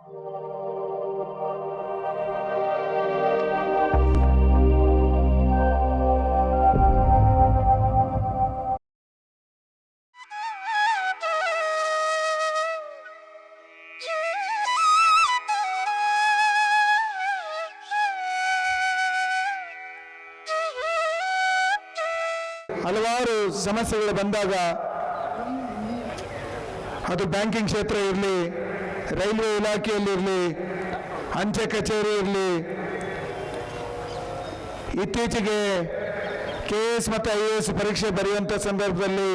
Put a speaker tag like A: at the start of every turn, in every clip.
A: ಹಲವಾರು ಸಮಸ್ಯೆಗಳು ಬಂದಾಗ ಅದು ಬ್ಯಾಂಕಿಂಗ್ ಕ್ಷೇತ್ರ ಇರಲಿ, ರೈಲ್ವೆ ಇಲಾಖೆಯಲ್ಲಿರಲಿ, ಅಂಚೆ ಕಚೇರಿ ಇರಲಿ, ಇತ್ತೀಚೆಗೆ KS ಮತ್ತು IAS ಪರೀಕ್ಷೆ ಬರೆಯುವಂಥ ಸಂದರ್ಭದಲ್ಲಿ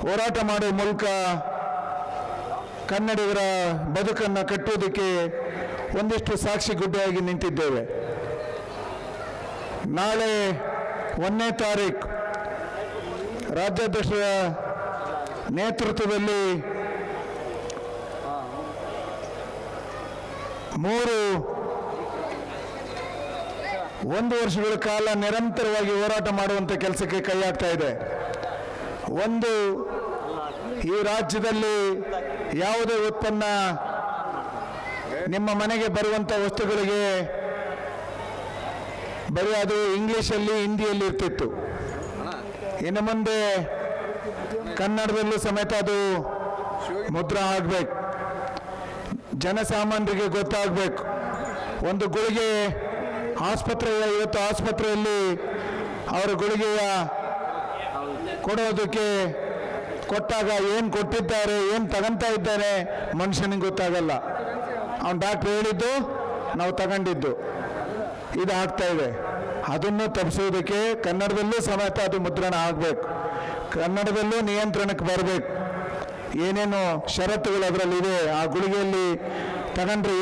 A: ಹೋರಾಟ ಮಾಡುವ ಮೂಲಕ ಕನ್ನಡಿಗರ ಬದುಕನ್ನು ಕಟ್ಟುವುದಕ್ಕೆ ಒಂದಿಷ್ಟು ಸಾಕ್ಷಿಗುಡ್ಡೆಯಾಗಿ ನಿಂತಿದ್ದೇವೆ. ನಾಳೆ 1ನೇ ತಾರೀಕು ರಾಜ್ಯಾಧ್ಯಕ್ಷರ ನೇತೃತ್ವದಲ್ಲಿ 1 ವರ್ಷಗಳ ಕಾಲ ನಿರಂತರವಾಗಿ ಹೋರಾಟ ಮಾಡುವಂಥ ಕೆಲಸಕ್ಕೆ ಕೈ ಹಾಕ್ತಾ ಇದೆ. ಒಂದು, ಈ ರಾಜ್ಯದಲ್ಲಿ ಯಾವುದೇ ಉತ್ಪನ್ನ ನಿಮ್ಮ ಮನೆಗೆ ಬರುವಂಥ ವಸ್ತುಗಳಿಗೆ ಬರೀ ಅದು ಇಂಗ್ಲೀಷಲ್ಲಿ, ಹಿಂದಿಯಲ್ಲಿ ಇರ್ತಿತ್ತು. ಇನ್ನು ಮುಂದೆ ಕನ್ನಡದಲ್ಲೂ ಸಮೇತ ಅದು ಮುದ್ರಣ ಆಗಬೇಕು, ಜನಸಾಮಾನ್ಯರಿಗೆ ಗೊತ್ತಾಗಬೇಕು. ಒಂದು ಗುಳಿಗೆ ಇವತ್ತು ಆಸ್ಪತ್ರೆಯಲ್ಲಿ ಅವರ ಗುಳಿಗೆಯ ಕೊಡೋದಕ್ಕೆ ಕೊಟ್ಟಾಗ ಏನು ಕೊಟ್ಟಿದ್ದಾರೆ, ಏನು ತಗೊಂತಾ ಇದ್ದಾರೆ ಮನುಷ್ಯನಿಗೆ ಗೊತ್ತಾಗಲ್ಲ. ಅವನು ಡಾಕ್ಟ್ರ್ ಹೇಳಿದ್ದು ನಾವು ತಗೊಂಡಿದ್ದು, ಇದು ಆಗ್ತಾ ಇದೆ. ಅದನ್ನು ತಪ್ಪಿಸೋದಕ್ಕೆ ಕನ್ನಡದಲ್ಲೂ ಸಮೇತ ಅದು ಮುದ್ರಣ ಆಗಬೇಕು, ಕನ್ನಡದಲ್ಲೂ ನಿಯಂತ್ರಣಕ್ಕೆ ಬರಬೇಕು. ಏನೇನು ಷರತ್ತುಗಳು ಅದರಲ್ಲಿದೆ, ಆ ಗುಳಿಗೆಯಲ್ಲಿ ತಗೊಂಡ್ರೆ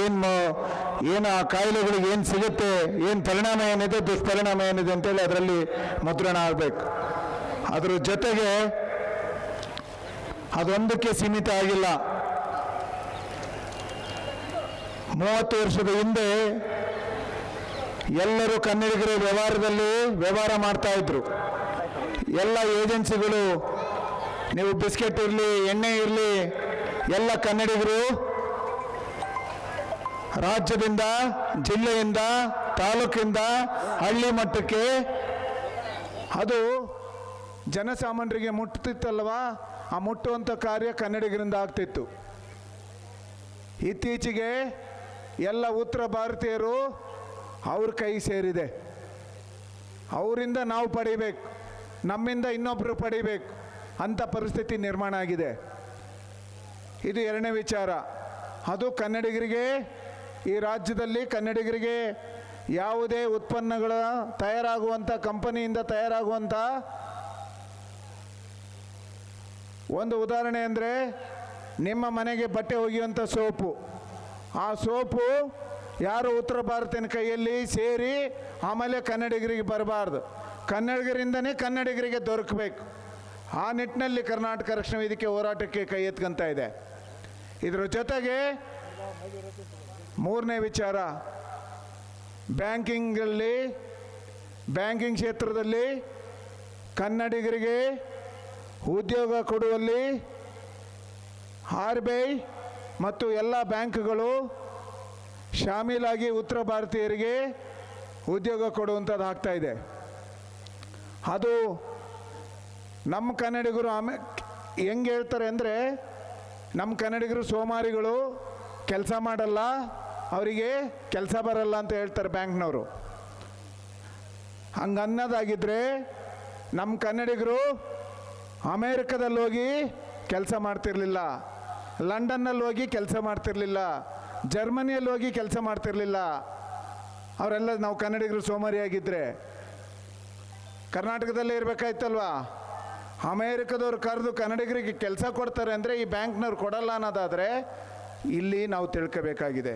A: ಏನು ಆ ಕಾಯಿಲೆಗಳಿಗೆ ಏನು ಸಿಗುತ್ತೆ, ಏನು ಪರಿಣಾಮ ಏನಿದೆ, ದುಷ್ಪರಿಣಾಮ ಏನಿದೆ ಅಂತೇಳಿ ಅದರಲ್ಲಿ ಮುದ್ರಣ ಆಗಬೇಕು. ಅದರ ಜೊತೆಗೆ ಅದೊಂದಕ್ಕೆ ಸೀಮಿತ ಆಗಿಲ್ಲ. 30 ವರ್ಷದ ಹಿಂದೆ ಎಲ್ಲರೂ ಕನ್ನಡಿಗರ ವ್ಯವಹಾರ ಮಾಡ್ತಾ ಇದ್ರು. ಎಲ್ಲ ಏಜೆನ್ಸಿಗಳು, ನೀವು ಬಿಸ್ಕೆಟ್ ಇರಲಿ, ಎಣ್ಣೆ ಇರಲಿ, ಎಲ್ಲ ಕನ್ನಡಿಗರು ರಾಜ್ಯದಿಂದ, ಜಿಲ್ಲೆಯಿಂದ, ತಾಲೂಕಿಂದ ಹಳ್ಳಿ ಮಟ್ಟಕ್ಕೆ ಅದು ಜನಸಾಮಾನ್ಯರಿಗೆ ಮುಟ್ಟುತ್ತಿತ್ತಲ್ವಾ, ಆ ಮುಟ್ಟುವಂಥ ಕಾರ್ಯ ಕನ್ನಡಿಗರಿಂದ ಆಗ್ತಿತ್ತು. ಇತ್ತೀಚೆಗೆ ಎಲ್ಲ ಉತ್ತರ ಭಾರತೀಯರು ಅವ್ರ ಕೈ ಸೇರಿದೆ. ಅವರಿಂದ ನಾವು ಪಡಿಬೇಕು, ನಮ್ಮಿಂದ ಇನ್ನೊಬ್ಬರು ಪಡಿಬೇಕು ಅಂಥ ಪರಿಸ್ಥಿತಿ ನಿರ್ಮಾಣ ಆಗಿದೆ. ಇದು 2ನೇ ವಿಚಾರ. ಅದು ಕನ್ನಡಿಗರಿಗೆ, ಈ ರಾಜ್ಯದಲ್ಲಿ ಕನ್ನಡಿಗರಿಗೆ ಯಾವುದೇ ಉತ್ಪನ್ನಗಳ ತಯಾರಾಗುವಂಥ ಕಂಪನಿಯಿಂದ ತಯಾರಾಗುವಂಥ ಒಂದು ಉದಾಹರಣೆ ಅಂದರೆ, ನಿಮ್ಮ ಮನೆಗೆ ಬಟ್ಟೆ ಒಗೆಯುವಂಥ ಸೋಪು, ಆ ಸೋಪು ಯಾರು ಉತ್ತರ ಭಾರತೀಯನ ಕೈಯಲ್ಲಿ ಸೇರಿ ಆಮೇಲೆ ಕನ್ನಡಿಗರಿಗೆ ಬರಬಾರ್ದು, ಕನ್ನಡಿಗರಿಂದನೇ ಕನ್ನಡಿಗರಿಗೆ ದೊರಕಬೇಕು. ಆ ನಿಟ್ಟಿನಲ್ಲಿ ಕರ್ನಾಟಕ ರಕ್ಷಣಾ ವೇದಿಕೆ ಹೋರಾಟಕ್ಕೆ ಕೈ ಎತ್ಕೊಂತ ಇದೆ. ಇದರ ಜೊತೆಗೆ 3ನೇ ವಿಚಾರ, ಬ್ಯಾಂಕಿಂಗ್ ಕ್ಷೇತ್ರದಲ್ಲಿ ಕನ್ನಡಿಗರಿಗೆ ಉದ್ಯೋಗ ಕೊಡುವಲ್ಲಿ RBI ಮತ್ತು ಎಲ್ಲ ಬ್ಯಾಂಕ್ಗಳು ಶಾಮೀಲಾಗಿ ಉತ್ತರ ಭಾರತೀಯರಿಗೆ ಉದ್ಯೋಗ ಕೊಡುವಂಥದ್ದು ಆಗ್ತಾ ಇದೆ. ಅದು ನಮ್ಮ ಕನ್ನಡಿಗರು ಹೆಂಗೆ ಹೇಳ್ತಾರೆ ಅಂದರೆ, ನಮ್ಮ ಕನ್ನಡಿಗರು ಸೋಮಾರಿಗಳು, ಕೆಲಸ ಮಾಡಲ್ಲ, ಅವರಿಗೆ ಕೆಲಸ ಬರಲ್ಲ ಅಂತ ಹೇಳ್ತಾರೆ ಬ್ಯಾಂಕ್ನವರು. ಹಂಗೆ ಅನ್ನೋದಾಗಿದ್ದರೆ ನಮ್ಮ ಕನ್ನಡಿಗರು ಅಮೇರಿಕದಲ್ಲಿ ಹೋಗಿ ಕೆಲಸ ಮಾಡ್ತಿರಲಿಲ್ಲ, ಲಂಡನ್ನಲ್ಲಿ ಹೋಗಿ ಕೆಲಸ ಮಾಡ್ತಿರಲಿಲ್ಲ, ಜರ್ಮನಿಯಲ್ಲಿ ಹೋಗಿ ಕೆಲಸ ಮಾಡ್ತಿರಲಿಲ್ಲ. ಅವರೆಲ್ಲ ನಾವು ಕನ್ನಡಿಗರು ಸೋಮಾರಿಯಾಗಿದ್ದರೆ ಕರ್ನಾಟಕದಲ್ಲೇ ಇರಬೇಕಾಯ್ತಲ್ವಾ. ಅಮೇರಿಕದವ್ರು ಕರೆದು ಕನ್ನಡಿಗರಿಗೆ ಕೆಲಸ ಕೊಡ್ತಾರೆ ಅಂದರೆ ಈ ಬ್ಯಾಂಕ್ನವ್ರು ಕೊಡಲ್ಲ ಅನ್ನೋದಾದರೆ ಇಲ್ಲಿ ನಾವು ತಿಳ್ಕೋಬೇಕಾಗಿದೆ.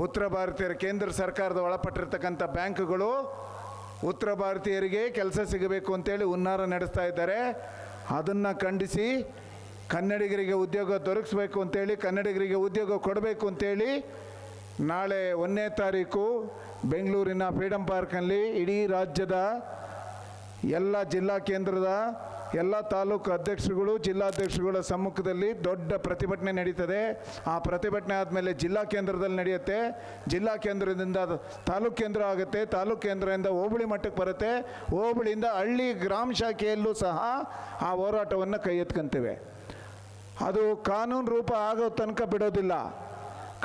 A: ಉತ್ತರ ಭಾರತೀಯರ ಕೇಂದ್ರ ಸರ್ಕಾರದ ಒಳಪಟ್ಟಿರ್ತಕ್ಕಂಥ ಬ್ಯಾಂಕ್ಗಳು ಉತ್ತರ ಭಾರತೀಯರಿಗೆ ಕೆಲಸ ಸಿಗಬೇಕು ಅಂತೇಳಿ ಹುನ್ನಾರ ನಡೆಸ್ತಾ ಇದ್ದಾರೆ. ಅದನ್ನು ಖಂಡಿಸಿ ಕನ್ನಡಿಗರಿಗೆ ಉದ್ಯೋಗ ದೊರಕಿಸ್ಬೇಕು ಅಂತೇಳಿ, ಕನ್ನಡಿಗರಿಗೆ ಉದ್ಯೋಗ ಕೊಡಬೇಕು ಅಂತೇಳಿ ನಾಳೆ 1ನೇ ತಾರೀಕು ಬೆಂಗಳೂರಿನ ಫ್ರೀಡಮ್ ಪಾರ್ಕ್ನಲ್ಲಿ ಇಡೀ ರಾಜ್ಯದ ಎಲ್ಲ ಜಿಲ್ಲಾ ಕೇಂದ್ರದ ಎಲ್ಲ ತಾಲೂಕು ಅಧ್ಯಕ್ಷರುಗಳು ಜಿಲ್ಲಾಧ್ಯಕ್ಷರುಗಳ ಸಮ್ಮುಖದಲ್ಲಿ ದೊಡ್ಡ ಪ್ರತಿಭಟನೆ ನಡೀತದೆ. ಆ ಪ್ರತಿಭಟನೆ ಆದಮೇಲೆ ಜಿಲ್ಲಾ ಕೇಂದ್ರದಲ್ಲಿ ನಡೆಯುತ್ತೆ. ಜಿಲ್ಲಾ ಕೇಂದ್ರದಿಂದ ತಾಲೂಕು ಕೇಂದ್ರ ಆಗುತ್ತೆ. ತಾಲೂಕು ಕೇಂದ್ರದಿಂದ ಹೋಬಳಿ ಮಟ್ಟಕ್ಕೆ ಬರುತ್ತೆ. ಹೋಬಳಿಯಿಂದ ಹಳ್ಳಿ ಗ್ರಾಮ ಶಾಖೆಯಲ್ಲೂ ಸಹ ಆ ಹೋರಾಟವನ್ನು ಕೈ ಎತ್ಕೊಂತೇವೆ. ಅದು ಕಾನೂನು ರೂಪ ಆಗೋ ತನಕ ಬಿಡೋದಿಲ್ಲ.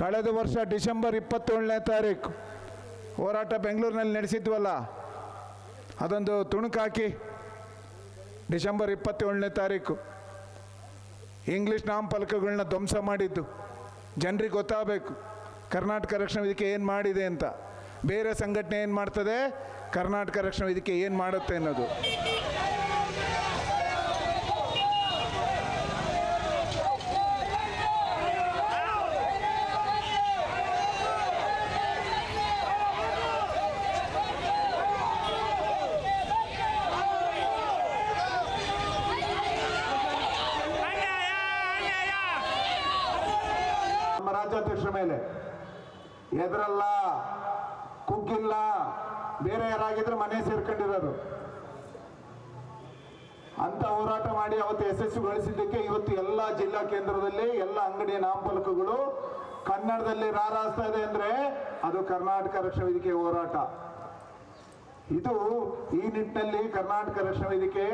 A: ಕಳೆದ ವರ್ಷ ಡಿಸೆಂಬರ್ 27ನೇ ತಾರೀಕು ಹೋರಾಟ ಬೆಂಗಳೂರಿನಲ್ಲಿ ನಡೆಸಿದ್ವಲ್ಲ, ಅದೊಂದು ತುಣುಕಾಕಿ ಡಿಸೆಂಬರ್ 27ನೇ ತಾರೀಕು ಇಂಗ್ಲೀಷ್ ನಾಮಫಲಕಗಳನ್ನ ಧ್ವಂಸ ಮಾಡಿದ್ದು ಜನರಿಗೆ ಗೊತ್ತಾಗಬೇಕು. ಕರ್ನಾಟಕ ರಕ್ಷಣಾ ವೇದಿಕೆ ಏನು ಮಾಡಿದೆ ಅಂತ. ಬೇರೆ ಸಂಘಟನೆ ಏನು ಮಾಡ್ತದೆ, ಕರ್ನಾಟಕ ರಕ್ಷಣಾ ವೇದಿಕೆ ಏನು ಮಾಡುತ್ತೆ ಅನ್ನೋದು. ರಾಜ್ಯಾಧ್ಯಕ್ಷರ ಮೇಲೆ ಎದುರಲ್ಲ, ಕುಗ್ಗಿಲ್ಲ. ಬೇರೆ ಯಾರಾಗಿದ್ರೆ ಮನೆ ಸೇರ್ಕೊಂಡಿರೋರು ಅಂತ ಹೋರಾಟ ಮಾಡಿ ಅವತ್ತು ಯಶಸ್ವಿಗೊಳಿಸಿದ್ದಕ್ಕೆ ಇವತ್ತು ಎಲ್ಲ ಜಿಲ್ಲಾ ಕೇಂದ್ರದಲ್ಲಿ ಎಲ್ಲ ಅಂಗಡಿಯ ನಾಮಫಲಕಗಳು ಕನ್ನಡದಲ್ಲಿ ರಾರಾಸ್ತಾ ಇದೆ ಅಂದ್ರೆ ಅದು ಕರ್ನಾಟಕ ರಕ್ಷಣಾ ವೇದಿಕೆ ಹೋರಾಟ. ಇದು ಈ ನಿಟ್ಟಿನಲ್ಲಿ ಕರ್ನಾಟಕ ರಕ್ಷಣಾ ವೇದಿಕೆ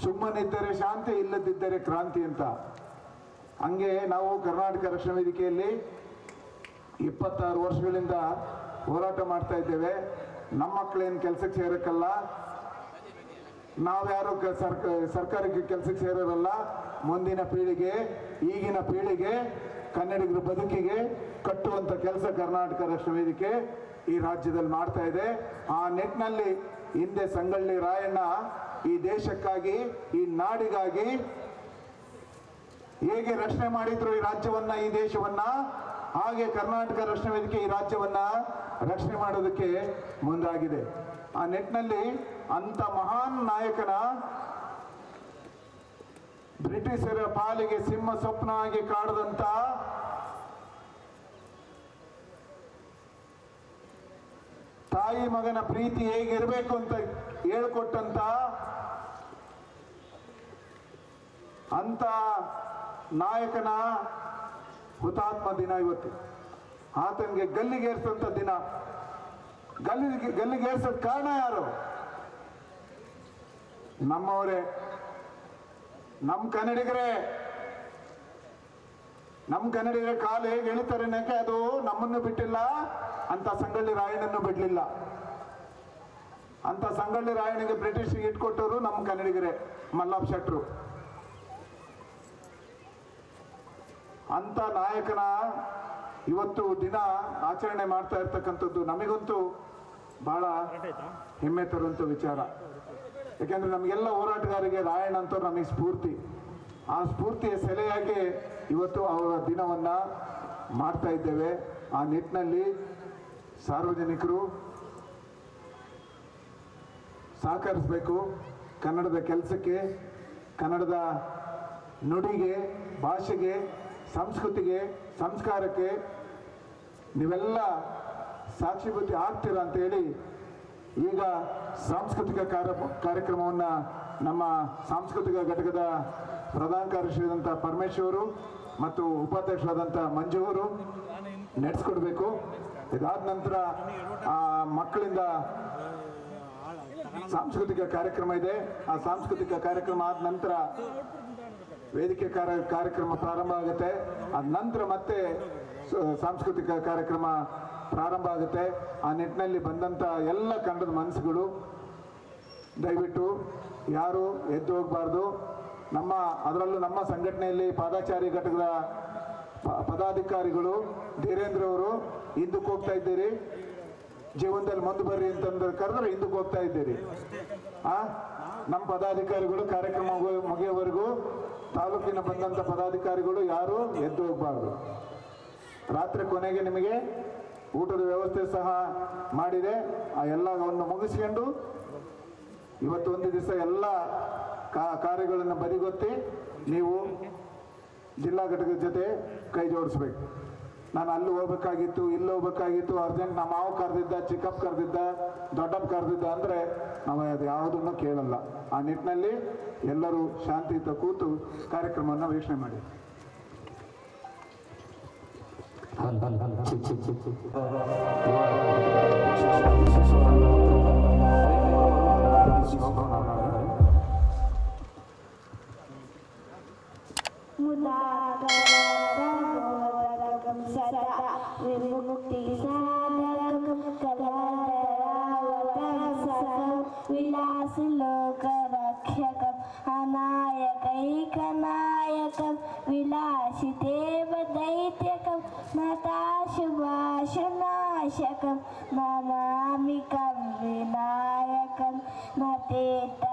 A: ಸುಮ್ಮನಿದ್ದರೆ ಶಾಂತಿ, ಇಲ್ಲದಿದ್ದರೆ ಕ್ರಾಂತಿ ಅಂತ. ಹಂಗೆ ನಾವು ಕರ್ನಾಟಕ ರಕ್ಷಣಾ ವೇದಿಕೆಯಲ್ಲಿ 26 ವರ್ಷಗಳಿಂದ ಹೋರಾಟ ಮಾಡ್ತಾ ಇದ್ದೇವೆ. ನಮ್ಮ ಮಕ್ಕಳೇನು ಕೆಲಸಕ್ಕೆ ಸೇರಕ್ಕಲ್ಲ, ನಾವ್ಯಾರು ಸರ್ಕಾರಕ್ಕೆ ಕೆಲಸಕ್ಕೆ ಸೇರೋರಲ್ಲ. ಮುಂದಿನ ಪೀಳಿಗೆ, ಈಗಿನ ಪೀಳಿಗೆ, ಕನ್ನಡಿಗರ ಬದುಕಿಗೆ ಕಟ್ಟುವಂಥ ಕೆಲಸ ಕರ್ನಾಟಕ ರಕ್ಷಣಾ ವೇದಿಕೆ ಈ ರಾಜ್ಯದಲ್ಲಿ ಮಾಡ್ತಾ ಇದೆ. ಆ ನಿಟ್ಟಿನಲ್ಲಿ ಹಿಂದೆ ಸಂಗೊಳ್ಳಿ ರಾಯಣ್ಣ ಈ ದೇಶಕ್ಕಾಗಿ, ಈ ನಾಡಿಗಾಗಿ ಹೇಗೆ ರಕ್ಷಣೆ ಮಾಡಿದ್ರು ಈ ರಾಜ್ಯವನ್ನ, ಈ ದೇಶವನ್ನ, ಹಾಗೆ ಕರ್ನಾಟಕ ರಕ್ಷಣಾ ವೇದಿಕೆ ಈ ರಾಜ್ಯವನ್ನ ರಕ್ಷಣೆ ಮಾಡೋದಕ್ಕೆ ಮುಂದಾಗಿದೆ. ಆ ನಿಟ್ಟಿನಲ್ಲಿ ಅಂತ ಮಹಾನ್ ನಾಯಕನ ಬ್ರಿಟಿಷರ ಪಾಲಿಗೆ ಸಿಂಹ ಸ್ವಪ್ನ ಆಗಿ ಕಾಡದಂತ ತಾಯಿ ಮಗನ ಪ್ರೀತಿ ಹೇಗಿರಬೇಕು ಅಂತ ಹೇಳ್ಕೊಟ್ಟಂತ ಅಂತ ನಾಯಕನ ಹುತಾತ್ಮ ದಿನ ಇವತ್ತು. ಆತನಿಗೆ ಗಲ್ಲಿಗೇರಿಸಂತ ದಿನ. ಗಲ್ಲಿಗೇರಿಸೋದ್ ಕಾರಣ ಯಾರು? ನಮ್ಮವರೇ, ನಮ್ಮ ಕನ್ನಡಿಗರೇ. ನಮ್ಮ ಕನ್ನಡಿಗರ ಕಾಲು ಹೇಗೆ ಎಳಿತಾರೆ ಅನ್ನಕ್ಕೆ ಅದು ನಮ್ಮನ್ನು ಬಿಟ್ಟಿಲ್ಲ, ಅಂತ ಸಂಗೊಳ್ಳಿ ರಾಯಣ್ಣನ್ನು ಬಿಡ್ಲಿಲ್ಲ. ಅಂತ ಸಂಗೊಳ್ಳಿ ರಾಯಣ್ಣಗೆ ಬ್ರಿಟಿಷ್ಗೆ ಇಟ್ಕೊಟ್ಟವರು ನಮ್ಮ ಕನ್ನಡಿಗರೇ, ಮಲ್ಲಾಪ್ ಶೆಟ್ರು. ಅಂತ ನಾಯಕನ ಇವತ್ತು ದಿನ ಆಚರಣೆ ಮಾಡ್ತಾ ಇರ್ತಕ್ಕಂಥದ್ದು ನಮಗಂತೂ ಬಹಳ ಹೆಮ್ಮೆ ತರುವಂಥ ವಿಚಾರ. ಯಾಕೆಂದ್ರೆ ನಮಗೆಲ್ಲ ಹೋರಾಟಗಾರರಿಗೆ ರಾಯಣ್ಣ ಅಂತವ್ರು ನಮಗೆ ಸ್ಫೂರ್ತಿ. ಆ ಸ್ಫೂರ್ತಿಯ ಸೆಲೆಯಾಗಿ ಇವತ್ತು ಅವರ ದಿನವನ್ನ ಮಾಡ್ತಾ ಇದ್ದೇವೆ. ಆ ನಿಟ್ಟಿನಲ್ಲಿ ಸಾರ್ವಜನಿಕರು ಸಹಕರಿಸಬೇಕು. ಕನ್ನಡದ ಕೆಲಸಕ್ಕೆ, ಕನ್ನಡದ ನುಡಿಗೆ, ಭಾಷೆಗೆ, ಸಂಸ್ಕೃತಿಗೆ, ಸಂಸ್ಕಾರಕ್ಕೆ ನೀವೆಲ್ಲ ಸಾಕ್ಷಿಭೂತಿ ಆಗ್ತೀರಾ ಅಂತೇಳಿ ಈಗ ಸಾಂಸ್ಕೃತಿಕ ಕಾರ್ಯಕ್ರಮವನ್ನು ನಮ್ಮ ಸಾಂಸ್ಕೃತಿಕ ಘಟಕದ ಪ್ರಧಾನ ಕಾರ್ಯದರ್ಶಿಯಾದಂಥ ಪರಮೇಶ್ವರು ಮತ್ತು ಉಪಾಧ್ಯಕ್ಷರಾದಂಥ ಮಂಜು ಅವರು ನಡೆಸ್ಕೊಡ್ಬೇಕು. ಇದಾದ ನಂತರ ಆ ಮಕ್ಕಳಿಂದ ಸಾಂಸ್ಕೃತಿಕ ಕಾರ್ಯಕ್ರಮ ಇದೆ. ಆ ಸಾಂಸ್ಕೃತಿಕ ಕಾರ್ಯಕ್ರಮ ಆದ ನಂತರ ವೇದಿಕೆ ಕಾರ್ಯಕ್ರಮ ಪ್ರಾರಂಭ ಆಗುತ್ತೆ. ಅದ ನಂತರ ಮತ್ತೆ ಸಾಂಸ್ಕೃತಿಕ ಕಾರ್ಯಕ್ರಮ ಪ್ರಾರಂಭ ಆಗುತ್ತೆ. ಆ ನಿಟ್ಟಿನಲ್ಲಿ ಬಂದಂಥ ಎಲ್ಲ ಕನ್ನಡದ ಮನಸ್ಸುಗಳು ದಯವಿಟ್ಟು ಯಾರು ಎದ್ದು ಹೋಗಬಾರ್ದು. ಅದರಲ್ಲೂ ನಮ್ಮ ಸಂಘಟನೆಯಲ್ಲಿ ಪಾದಾಚಾರಿ ಘಟಕದ ಪದಾಧಿಕಾರಿಗಳು ಧೀರೇಂದ್ರ ಅವರು ಹಿಂದಕ್ಕೆ ಹೋಗ್ತಾ ಇದ್ದೀರಿ, ಜೀವನದಲ್ಲಿ ಮುಂದೆ ಬರ್ರಿ ಅಂತಂದ್ರೆ ಕರೆದ್ರೆ ಹಿಂದಕ್ಕೆ ಹೋಗ್ತಾ ಇದ್ದೀರಿ. ನಮ್ಮ ಪದಾಧಿಕಾರಿಗಳು ಕಾರ್ಯಕ್ರಮ ಮುಗಿಯೋವರೆಗೂ ತಾಲೂಕಿನ ಬಂದಂಥ ಪದಾಧಿಕಾರಿಗಳು ಯಾರು ಎದ್ದು ಹೋಗಬಾರ್ದು. ರಾತ್ರಿ ಕೊನೆಗೆ ನಿಮಗೆ ಊಟದ ವ್ಯವಸ್ಥೆ ಸಹ ಮಾಡಿದೆ. ಆ ಎಲ್ಲವನ್ನು ಮುಗಿಸ್ಕೊಂಡು ಇವತ್ತು ಒಂದು ದಿವಸ ಎಲ್ಲ ಕಾರ್ಯಗಳನ್ನು ಬದಿಗೊತ್ತಿ ನೀವು ಜಿಲ್ಲಾ ಘಟಕದ ಜೊತೆ ಕೈ ಜೋಡಿಸ್ಬೇಕು.
B: ನಾನು ಅಲ್ಲಿ ಹೋಗ್ಬೇಕಾಗಿತ್ತು, ಇಲ್ಲಿ ಹೋಗ್ಬೇಕಾಗಿತ್ತು, ಅರ್ಜೆಂಟ್ ನಮ್ಮ ಮಾವು ಕರೆದಿದ್ದ, ಚಿಕ್ಕಪ್ಪ ಕರೆದಿದ್ದ, ದೊಡ್ಡಪ್ಪ ಕರೆದಿದ್ದ ಅಂದರೆ ನಾವು ಅದು ಯಾವುದನ್ನು ಕೇಳಲ್ಲ. ಆ ನಿಟ್ಟಿನಲ್ಲಿ ಎಲ್ಲರೂ ಶಾಂತಿಯುತ ಕೂತು ಕಾರ್ಯಕ್ರಮವನ್ನು ವೀಕ್ಷಣೆ ಮಾಡಿ.
C: विमुक्ति साधकं कलाधरावतंसकं विलास लोकरक्षकं अनायकैकनायकं विलासितेव दैत्यकं नताशुभाशुनाशकं नमामिकं विनायकं न तेतरातिभीकरं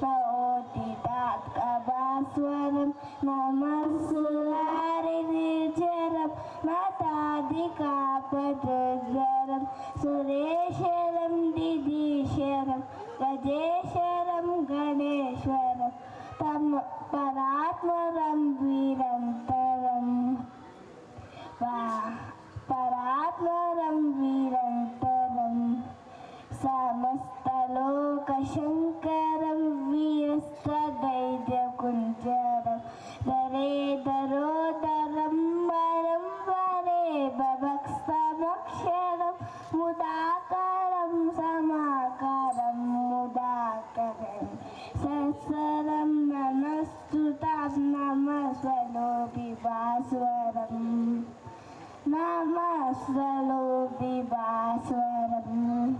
C: न ओतितात्कभास्वरं नमस्सुरारिनिर्जरं नताधिकापदुर्जरं सुरेश्वरं दिदीश्वरं गजेश्वरं गणेश्वरं तं परात्मरं वीरन्तरं परात्मरं वीरन्तरं समस्तलोकशङ्करं वीरस्त्रदैर्यकुञ्जरं दरेदरोदरं वरं वरे बभक्स्तमक्षरं मुदाकरं समाकरं मुदाकरं सत्सरं नमस्तुतां नमस्वलोभिभास्वरं नमस्वलोभिभास्वरम्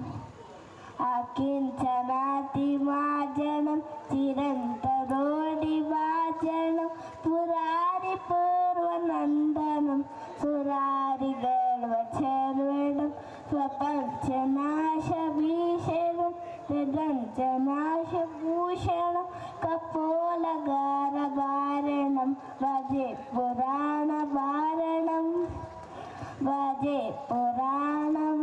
C: अकिञ्चनातिमाजनं चिरन्तरोडिवाचनं पुरारिपूर्वनन्दनं सुरारिगर्वचर्वणं स्वपञ्चनाशभीषणं तदञ्चनाशभूषणं कपोलगारवारणं भजे पुराणवारणं भजे पुराणवारणम्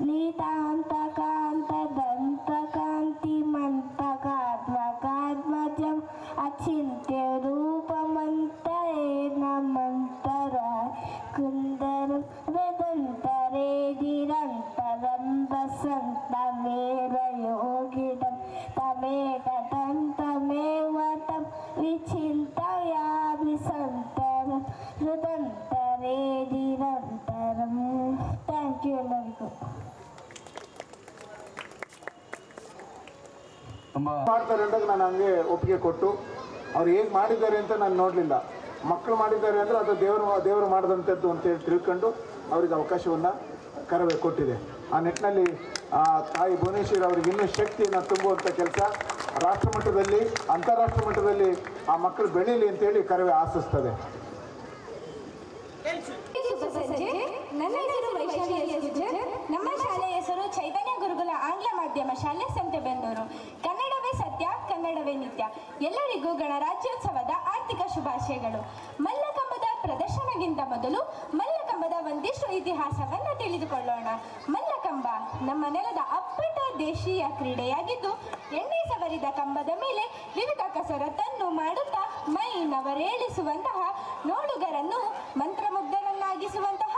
C: नीतान्तकान्तदन्तकान्तिमन्तकात्मकात्मजम् अचिन्त्यरूपमन्तरेणमन्तरा कुन्दरं हृदन्तरे निरन्तरं वसन्तमेरयोगिनं तमेकतं तमेव तं विचिन्तयामि सन्तरं हृदन्तरे निरन्तरं. ಥ್ಯಾಂಕ್ ಯು ಎಲ್ಲರಿಗೂ.
B: ಮಾಡ್ತಾರೆ ಅಂದಾಗ ನಾನು ಹಂಗೆ ಒಪ್ಪಿಗೆ ಕೊಟ್ಟು ಅವ್ರು ಹೇಗೆ ಮಾಡಿದ್ದಾರೆ ಅಂತ ನಾನು ನೋಡಲಿಲ್ಲ. ಮಕ್ಕಳು ಮಾಡಿದ್ದಾರೆ ಅಂದರೆ ಅದು ದೇವರು ಮಾಡಿದಂಥದ್ದು ಅಂತೇಳಿ ತಿಳ್ಕೊಂಡು ಅವ್ರಿಗೆ ಅವಕಾಶವನ್ನು ಕರವೇ ಕೊಟ್ಟಿದೆ. ಆ ನಿಟ್ಟಿನಲ್ಲಿ ತಾಯಿ ಭುವನೇಶ್ವರಿ ಅವ್ರಿಗೆ ಇನ್ನೂ ಶಕ್ತಿಯನ್ನು ತುಂಬುವಂಥ ಕೆಲಸ ರಾಷ್ಟ್ರಮಟ್ಟದಲ್ಲಿ ಅಂತಾರಾಷ್ಟ್ರ ಮಟ್ಟದಲ್ಲಿ ಆ ಮಕ್ಕಳು ಬೆಳೀಲಿ ಅಂತೇಳಿ ಕರವೇ ಆಶಿಸ್ತದೆ.
D: ನನ್ನ ಹೆಸರು ವೈಶಾಲಿ ಎಸ್ ಗುಜ್ಜರ್. ನಮ್ಮ ಶಾಲೆಯ ಹೆಸರು ಚೈತನ್ಯ ಗುರುಕುಲ ಆಂಗ್ಲ ಮಾಧ್ಯಮ ಶಾಲೆ ಸಂತೆಬೆನ್ನೂರು. ಕನ್ನಡವೇ ಸತ್ಯ, ಕನ್ನಡವೇ ನಿತ್ಯ. ಎಲ್ಲರಿಗೂ ಗಣರಾಜ್ಯೋತ್ಸವದ ಆರ್ಥಿಕ ಶುಭಾಶಯಗಳು. ಮಲ್ಲಕಂಬದ ಪ್ರದರ್ಶನಕ್ಕಿಂತ ಮೊದಲು ಮಲ್ಲಕಂಬದ ಒಂದಿಷ್ಟು ಇತಿಹಾಸವನ್ನು ತಿಳಿದುಕೊಳ್ಳೋಣ. ಮಲ್ಲಕಂಬ ನಮ್ಮ ನೆಲದ ಅಪ್ಪಟ ದೇಶೀಯ ಕ್ರೀಡೆಯಾಗಿದ್ದು, ಎಣ್ಣೆ ಸವರಿದ ಕಂಬದ ಮೇಲೆ ವಿವಿಧ ಕಸರತ್ತನ್ನು ಮಾಡುತ್ತಾ ಮೈ ನವರೇಳಿಸುವಂತಹ, ನೋಡುಗರನ್ನು ಮಂತ್ರಮುಗ್ಧರನ್ನಾಗಿಸುವಂತಹ,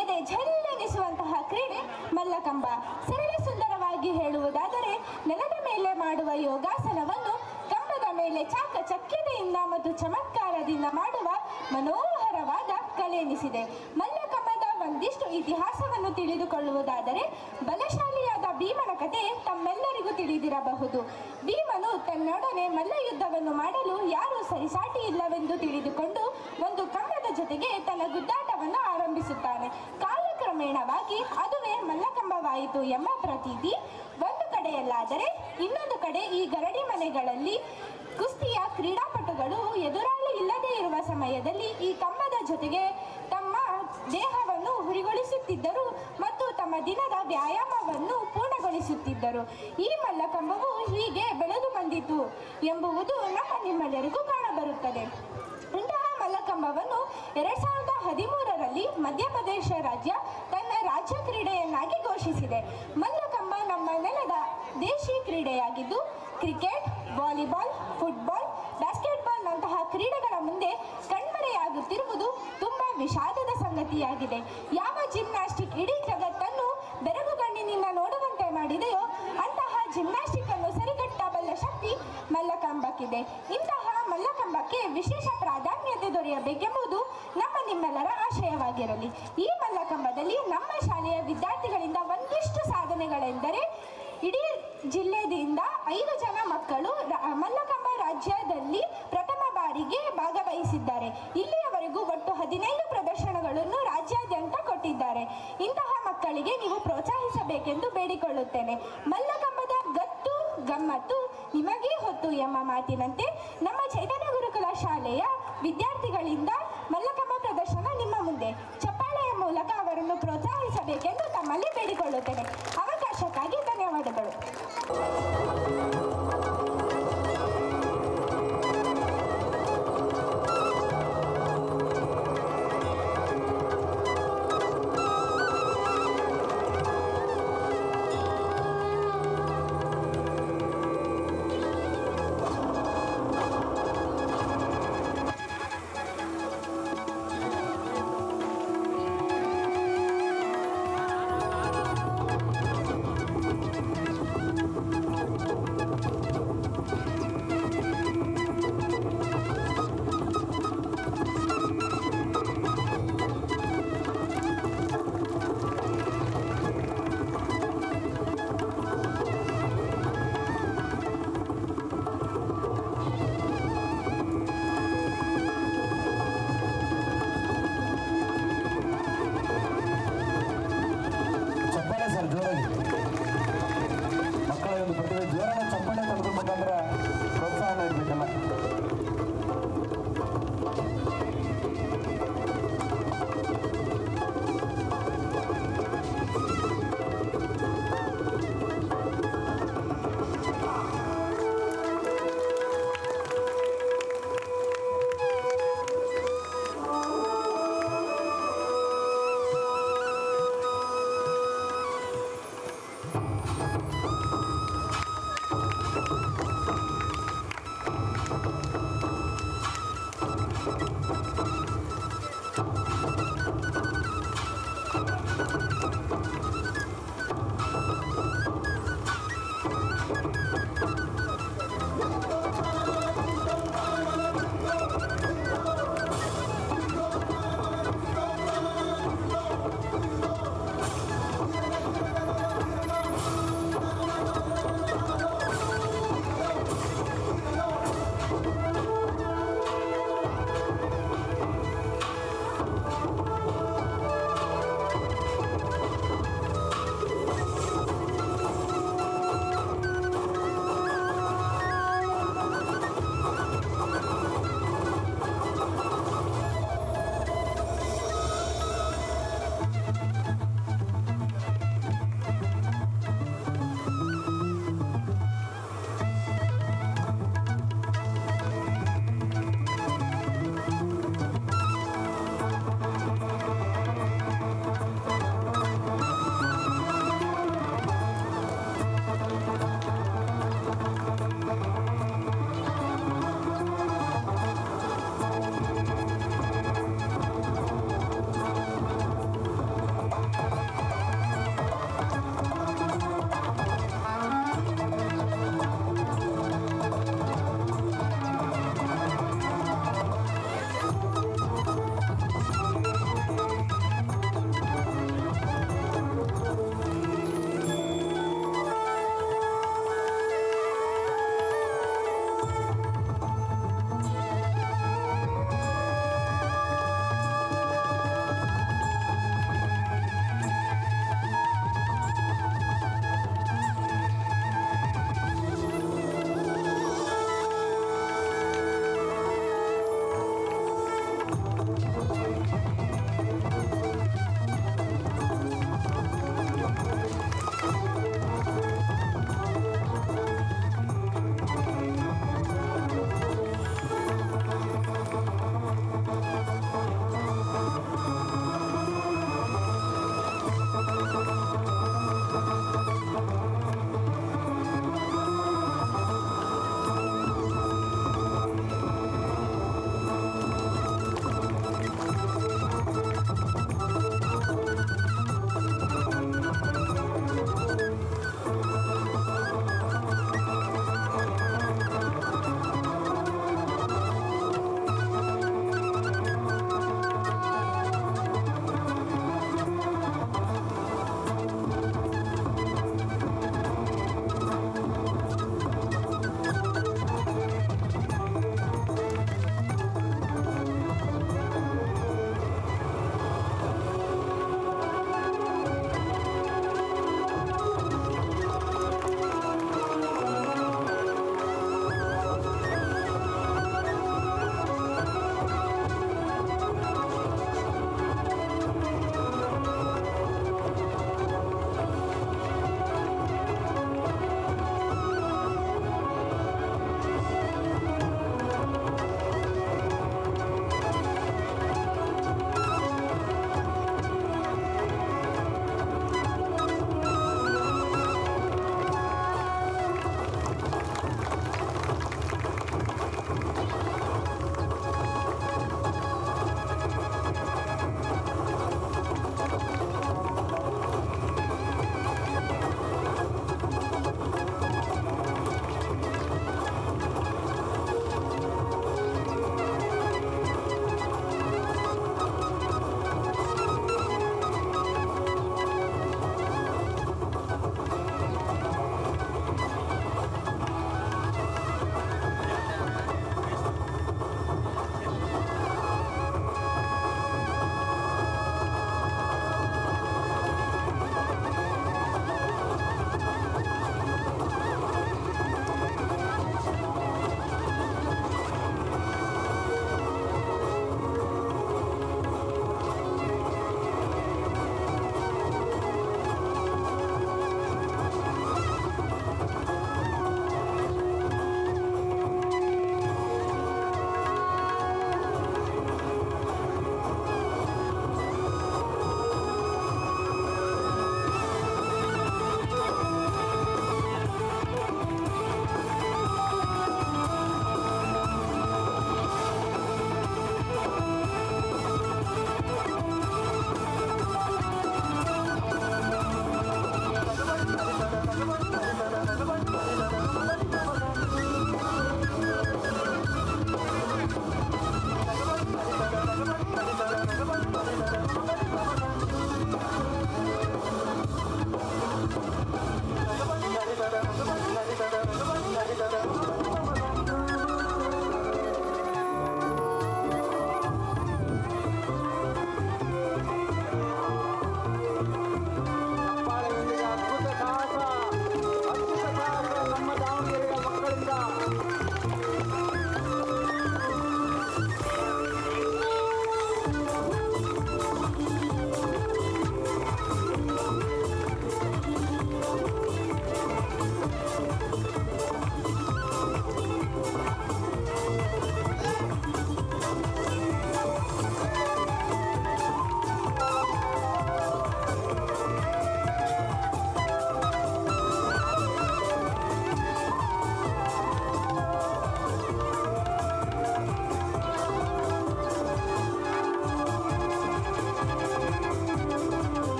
D: ಎದೆ ಝಲ್ಲೆನಿಸುವಂತಹ ಕ್ರೀಡೆ ಮಲ್ಲಕಂಬ. ಸರಳ ಸುಂದರವಾಗಿ ಹೇಳುವುದಾದರೆ, ನೆಲದ ಮೇಲೆ ಮಾಡುವ ಯೋಗಾಸನವನ್ನು ಕಂಬದ ಮೇಲೆ ಚಾಕಚಕ್ಯತೆಯಿಂದ ಮತ್ತು ಚಮತ್ಕಾರದಿಂದ ಮಾಡುವ ಮನೋಹರವಾದ ಕಲೆ ಎನಿಸಿದೆ. ಮಲ್ಲಕಂಬದ ಒಂದಿಷ್ಟು ಇತಿಹಾಸವನ್ನು ತಿಳಿದುಕೊಳ್ಳುವುದಾದರೆ, ಬಲಶಾಲಿಯಾದ ಭೀಮನ ಕತೆ ತಮ್ಮೆಲ್ಲರಿಗೂ ತಿಳಿದಿರಬಹುದು. ಭೀಮನು ತನ್ನೊಡನೆ ಮಲ್ಲಯುದ್ಧವನ್ನು ಮಾಡಲು ಯಾರೂ ಸರಿಸಾಟಿ ಇಲ್ಲವೆಂದು ತಿಳಿದುಕೊಂಡು ಒಂದು ಕಂಬದ ಜೊತೆಗೆ ತನ್ನ ಗುದ್ದಾಟವನ್ನು ಆರಂಭಿಸುತ್ತಾನೆ. ಕಾಲಕ್ರಮೇಣವಾಗಿ ಅದುವೇ ಮಲ್ಲಕಂಬವಾಯಿತು ಎಂಬ ಪ್ರತೀತಿ ಒಂದು ಕಡೆಯಲ್ಲಾದರೆ, ಇನ್ನೊಂದು ಕಡೆ ಈ ಗರಡಿ ಮನೆಗಳಲ್ಲಿ ಕುಸ್ತಿಯ ಕ್ರೀಡಾಪಟುಗಳು ಎದುರಾಳಿ ಇಲ್ಲದೆ ಇರುವ ಸಮಯದಲ್ಲಿ ಈ ಕಂಬದ ಜೊತೆಗೆ ತಮ್ಮ ದೇಹವನ್ನು ಹುರಿಗೊಳಿಸುತ್ತಿದ್ದರು ಮತ್ತು ತಮ್ಮ ದಿನದ ವ್ಯಾಯಾಮವನ್ನು ಪೂರ್ಣಗೊಳಿಸುತ್ತಿದ್ದರು. ಈ ಮಲ್ಲಕಂಬವು ಹೀಗೆ ಬೆಳೆದು ಬಂದಿತು ಎಂಬುವುದು ನಿಮ್ಮೆಲ್ಲರಿಗೂ ಕಾಣಬರುತ್ತದೆ. ಇಂತಹ ಮಲ್ಲಕಂಬವನ್ನು 2013ರಲ್ಲಿ ಮಧ್ಯಪ್ರದೇಶ ರಾಜ್ಯ ತನ್ನ ರಾಜ್ಯ ಕ್ರೀಡೆಯನ್ನಾಗಿ ಘೋಷಿಸಿದೆ. ಮಲ್ಲಕಂಬ ನಮ್ಮ ನೆಲದ ದೇಶಿ ಕ್ರೀಡೆಯಾಗಿದ್ದು, ಕ್ರಿಕೆಟ್, ವಾಲಿಬಾಲ್, ಫುಟ್ಬಾಲ್, ಬಾಸ್ಕೆಟ್ಬಾಲ್ ನಂತಹ ಕ್ರೀಡೆಗಳ ಮುಂದೆ ವಿದ್ಯಾರ್ಥಿಯಾಗಿದೆ. ಯಾವ ಜಿಮ್ನಾಸ್ಟಿಕ್ ಇಡೀ ಜಗತ್ತನ್ನು ಬೆರಗುಗಣ್ಣಿನಿಂದ ನೋಡುವಂತೆ ಮಾಡಿದೆಯೋ ಅಂತಹ ಜಿಮ್ನಾಸ್ಟಿಕ್ ಅನ್ನು ಸರಿಗಟ್ಟಬಲ್ಲ ಶಕ್ತಿ ಮಲ್ಲಕಂಬಕ್ಕಿದೆ. ಇಂತಹ ಮಲ್ಲಕಂಬಕ್ಕೆ ವಿಶೇಷ ಪ್ರಾಧಾನ್ಯತೆ ದೊರೆಯಬೇಕೆಂಬುದು ನಿಮ್ಮೆಲ್ಲರ ಆಶಯವಾಗಿರಲಿ. ಈ ಮಲ್ಲಕಂಬದಲ್ಲಿ ನಮ್ಮ ಶಾಲೆಯ ವಿದ್ಯಾರ್ಥಿಗಳಿಂದ ಒಂದಿಷ್ಟು ಸಾಧನೆಗಳೆಂದರೆ ಇಡೀ ಜಿಲ್ಲೆಯಿಂದ 5 ಜನ ಮಕ್ಕಳು ಮಲ್ಲಕಂಬ ರಾಜ್ಯದಲ್ಲಿ ಪ್ರಥಮ ಬಾರಿಗೆ ಭಾಗವಹಿಸಿದ್ದಾರೆ. ಇಲ್ಲಿಯವರೆಗೂ ಒಟ್ಟು 15 ಪ್ರದರ್ಶನಗಳನ್ನು ರಾಜ್ಯಾದ್ಯಂತ ಕೊಟ್ಟಿದ್ದಾರೆ. ಇಂತಹ ಮಕ್ಕಳಿಗೆ ನೀವು ಪ್ರೋತ್ಸಾಹಿಸಬೇಕೆಂದು ಬೇಡಿಕೊಳ್ಳುತ್ತೇನೆ. ಮಲ್ಲಕಂಬದ ಗತ್ತು ಗಮ್ಮತ್ತು ನಿಮಗೇ ಹೊತ್ತು ಎಂಬ ಮಾತಿನಂತೆ ನಮ್ಮ ಚೈತನ್ಯ ಗುರುಕುಲ ಶಾಲೆಯ ವಿದ್ಯಾರ್ಥಿಗಳಿಂದ ಮಲ್ಲಕಂಬ ಪ್ರದರ್ಶನ ನಿಮ್ಮ ಮುಂದೆ. ಚಪ್ಪಾಳೆಯ ಮೂಲಕ ಅವರನ್ನು ಪ್ರೋತ್ಸಾಹಿಸಬೇಕೆಂದು ತಮ್ಮಲ್ಲಿ ಬೇಡಿಕೊಳ್ಳುತ್ತೇನೆ. ಅವಕಾಶಕ್ಕಾಗಿ ಧನ್ಯವಾದಗಳು.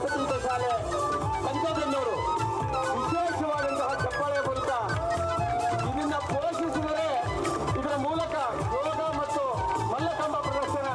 E: ಪ್ರಾಥಮಿಕ ಶಾಲೆ ಪಂಚದನ್ನೂರು ವಿಶೇಷವಾದಂತಹ ಚಪ್ಪಾಳೆ ಮೂಲಕ ಇದನ್ನ ಪೋಷಿಸಿದರೆ ಇದರ ಮೂಲಕ ಯೋಗ ಮತ್ತು ಮಲ್ಲಕಂಬ ಪ್ರದರ್ಶನ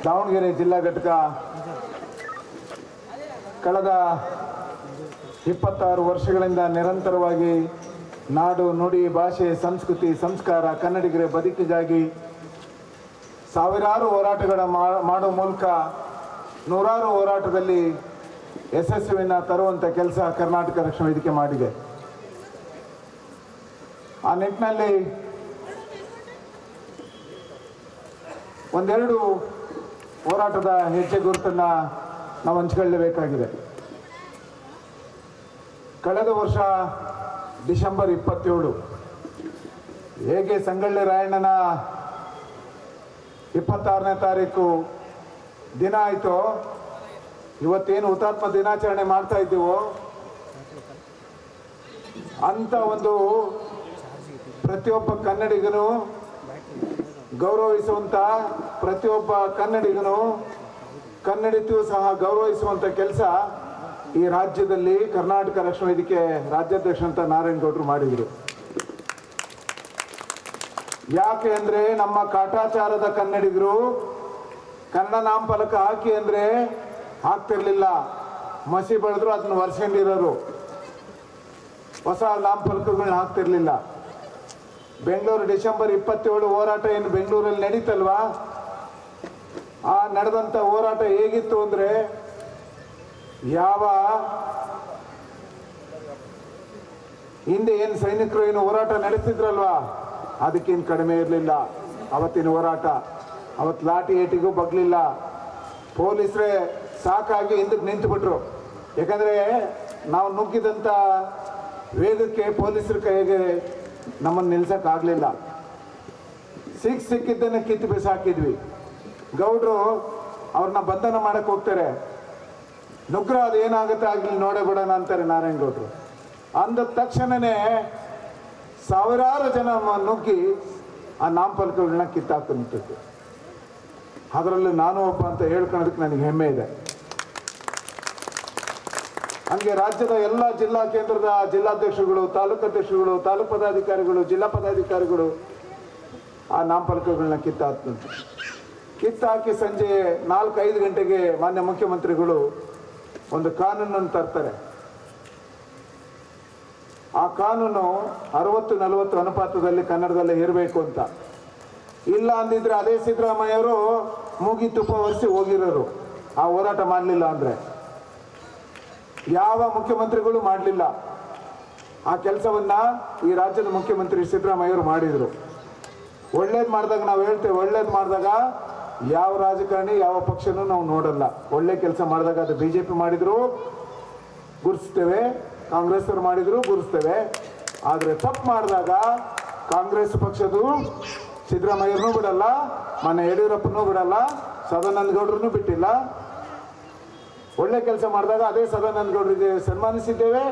B: ದಾವಣಗೆರೆ ಜಿಲ್ಲಾ ಘಟಕ ಕಳೆದ 26 ವರ್ಷಗಳಿಂದ ನಿರಂತರವಾಗಿ ನಾಡು ನುಡಿ ಭಾಷೆ ಸಂಸ್ಕೃತಿ ಸಂಸ್ಕಾರ ಕನ್ನಡಿಗರ ಬದುಕಿಗಾಗಿ ಸಾವಿರಾರು ಹೋರಾಟಗಳ ಮಾಡುವ ಮೂಲಕ ನೂರಾರು ಹೋರಾಟದಲ್ಲಿ ಯಶಸ್ವಿನ ತರುವಂಥ ಕೆಲಸ ಕರ್ನಾಟಕ ರಕ್ಷಣಾ ವೇದಿಕೆ ಮಾಡಿದೆ. ಆ ನಿಟ್ಟಿನಲ್ಲಿ ಒಂದೆರಡು ಹೋರಾಟದ ಹೆಜ್ಜೆ ಗುರುತನ್ನು ನಾವು ಹಂಚಿಕೊಳ್ಳಬೇಕಾಗಿದೆ. ಕಳೆದ ವರ್ಷ ಡಿಸೆಂಬರ್ 27 ಹೇಗೆ ಸಂಗೊಳ್ಳಿ ರಾಯಣ್ಣನ 26ನೇ ತಾರೀಕು ದಿನ ಆಯಿತೋ, ಇವತ್ತೇನು ಹುತಾತ್ಮ ದಿನಾಚರಣೆ ಮಾಡ್ತಾ ಇದ್ದೀವೋ ಅಂತ ಒಂದು ಪ್ರತಿಯೊಬ್ಬ ಕನ್ನಡಿಗನು ಗೌರವಿಸುವಂಥ ಪ್ರತಿಯೊಬ್ಬ ಕನ್ನಡಿಗನು ಕನ್ನಡಿತೂ ಸಹ ಗೌರವಿಸುವಂಥ ಕೆಲಸ ಈ ರಾಜ್ಯದಲ್ಲಿ ಕರ್ನಾಟಕ ರಕ್ಷಣಾ ವೇದಿಕೆ ರಾಜ್ಯಾಧ್ಯಕ್ಷ ಅಂತ ನಾರಾಯಣಗೌಡರು ಮಾಡಿದರು. ಯಾಕೆ ಅಂದರೆ ನಮ್ಮ ಕಾಟಾಚಾರದ ಕನ್ನಡಿಗರು ಕನ್ನಡ ನಾಮಫಲಕ ಹಾಕಿ ಅಂದರೆ ಹಾಕ್ತಿರ್ಲಿಲ್ಲ, ಮಸಿ ಬೆಳೆದ್ರು ಅದನ್ನು ವರ್ಷಕೊಂಡಿರೋರು, ಹೊಸ ನಾಮಫಲಕಗಳನ್ನ ಹಾಕ್ತಿರ್ಲಿಲ್ಲ. ಬೆಂಗಳೂರು ಡಿಸೆಂಬರ್ 27 ಹೋರಾಟ ಏನು ಬೆಂಗಳೂರಲ್ಲಿ ನಡೀತಲ್ವಾ, ಆ ನಡೆದಂಥ ಹೋರಾಟ ಹೇಗಿತ್ತು ಅಂದರೆ ಯಾವ ಹಿಂದೆ ಏನು ಸೈನಿಕರು ಏನು ಹೋರಾಟ ನಡೆಸ್ತಿದ್ರಲ್ವಾ ಅದಕ್ಕೇನು ಕಡಿಮೆ ಇರಲಿಲ್ಲ ಅವತ್ತಿನ ಹೋರಾಟ. ಅವತ್ತು ಲಾಠಿ ಏಟಿಗೂ ಬಗ್ಲಿಲ್ಲ, ಪೊಲೀಸರೇ ಸಾಕಾಗಿ ಹಿಂದಕ್ಕೆ ನಿಂತುಬಿಟ್ರು. ಯಾಕಂದರೆ ನಾವು ನುಗ್ಗಿದಂಥ ವೇಗಕ್ಕೆ ಪೊಲೀಸರ ಕೈಗೆ ನಮ್ಮನ್ನು ನಿಲ್ಸೋಕ್ಕಾಗಲಿಲ್ಲ. ಸಿಕ್ಕಿದ್ದನ್ನು ಕಿತ್ತು ಬಿಸಾಕಿದ್ವಿ. ಗೌಡ್ರು ಅವ್ರನ್ನ ಬಂಧನ ಮಾಡಕ್ಕೆ ಹೋಗ್ತಾರೆ. ನುಗ್ರ ಅದು ಏನಾಗುತ್ತೆ ಆಗಲಿ ನೋಡೇ ಬಿಡೋಣ ಅಂತಾರೆ ನಾರಾಯಣಗೌಡರು. ಅಂದ ತಕ್ಷಣವೇ ಸಾವಿರಾರು ಜನ ನುಗ್ಗಿ ಆ ನಾಮಫಲಕಗಳನ್ನ ಕಿತ್ತಾಕಂಥದ್ದು. ಅದರಲ್ಲಿ ನಾನು ಒಬ್ಬ ಅಂತ ಹೇಳ್ಕೊಳ್ಳೋದಕ್ಕೆ ನನಗೆ ಹೆಮ್ಮೆ ಇದೆ. ಹಂಗೆ ರಾಜ್ಯದ ಎಲ್ಲ ಜಿಲ್ಲಾ ಕೇಂದ್ರದ ಜಿಲ್ಲಾಧ್ಯಕ್ಷರುಗಳು, ತಾಲೂಕು ಅಧ್ಯಕ್ಷರುಗಳು, ತಾಲೂಕು ಪದಾಧಿಕಾರಿಗಳು, ಜಿಲ್ಲಾ ಪದಾಧಿಕಾರಿಗಳು ಆ ನಾಮಫಲಕಗಳನ್ನ ಕಿತ್ತಾಕಿ ಸಂಜೆ 4-5 ಗಂಟೆಗೆ ಮಾನ್ಯ ಮುಖ್ಯಮಂತ್ರಿಗಳು ಒಂದು ಕಾನೂನನ್ನು ತರ್ತಾರೆ. ಆ ಕಾನೂನು 60-40 ಅನುಪಾತದಲ್ಲಿ ಕನ್ನಡದಲ್ಲೇ ಇರಬೇಕು ಅಂತ. ಇಲ್ಲ ಅಂದಿದ್ರೆ ಅದೇ ಸಿದ್ದರಾಮಯ್ಯವರು ಮೂಗಿ ತುಪ್ಪ ಒರೆಸಿ ಹೋಗಿರೋರು ಆ ಹೋರಾಟ ಮಾಡಲಿಲ್ಲ ಅಂದರೆ. ಯಾವ ಮುಖ್ಯಮಂತ್ರಿಗಳು ಮಾಡಲಿಲ್ಲ. ಆ ಕೆಲಸವನ್ನ ಈ ರಾಜ್ಯದ ಮುಖ್ಯಮಂತ್ರಿ ಸಿದ್ದರಾಮಯ್ಯವರು ಮಾಡಿದರು. ಒಳ್ಳೇದು ಮಾಡಿದಾಗ ನಾವು ಹೇಳ್ತೇವೆ, ಒಳ್ಳೇದು ಮಾಡಿದಾಗ ಯಾವ ರಾಜಕಾರಣಿ ಯಾವ ಪಕ್ಷನೂ ನಾವು ನೋಡಲ್ಲ. ಒಳ್ಳೆ ಕೆಲಸ ಮಾಡಿದಾಗ ಅದು BJP ಮಾಡಿದ್ರು ಗುರುಸ್ತೇವೆ, ಕಾಂಗ್ರೆಸ್ ಅವರು ಮಾಡಿದ್ರು ಗುರುಸ್ತೇವೆ. ಆದರೆ ತಪ್ಪು ಮಾಡಿದಾಗ ಕಾಂಗ್ರೆಸ್ ಪಕ್ಷದು ಸಿದ್ದರಾಮಯ್ಯನೂ ಬಿಡಲ್ಲ, ಮೊನ್ನೆ ಯಡಿಯೂರಪ್ಪನೂ ಬಿಡಲ್ಲ, ಸದಾನಂದ ಗೌಡ್ರನ್ನೂ ಬಿಟ್ಟಿಲ್ಲ. ಒಳ್ಳೆ ಕೆಲಸ ಮಾಡಿದಾಗ ಅದೇ ಸದಾನಂದ ಗೌಡರಿಗೆ ಸನ್ಮಾನಿಸಿದ್ದೇವೆ,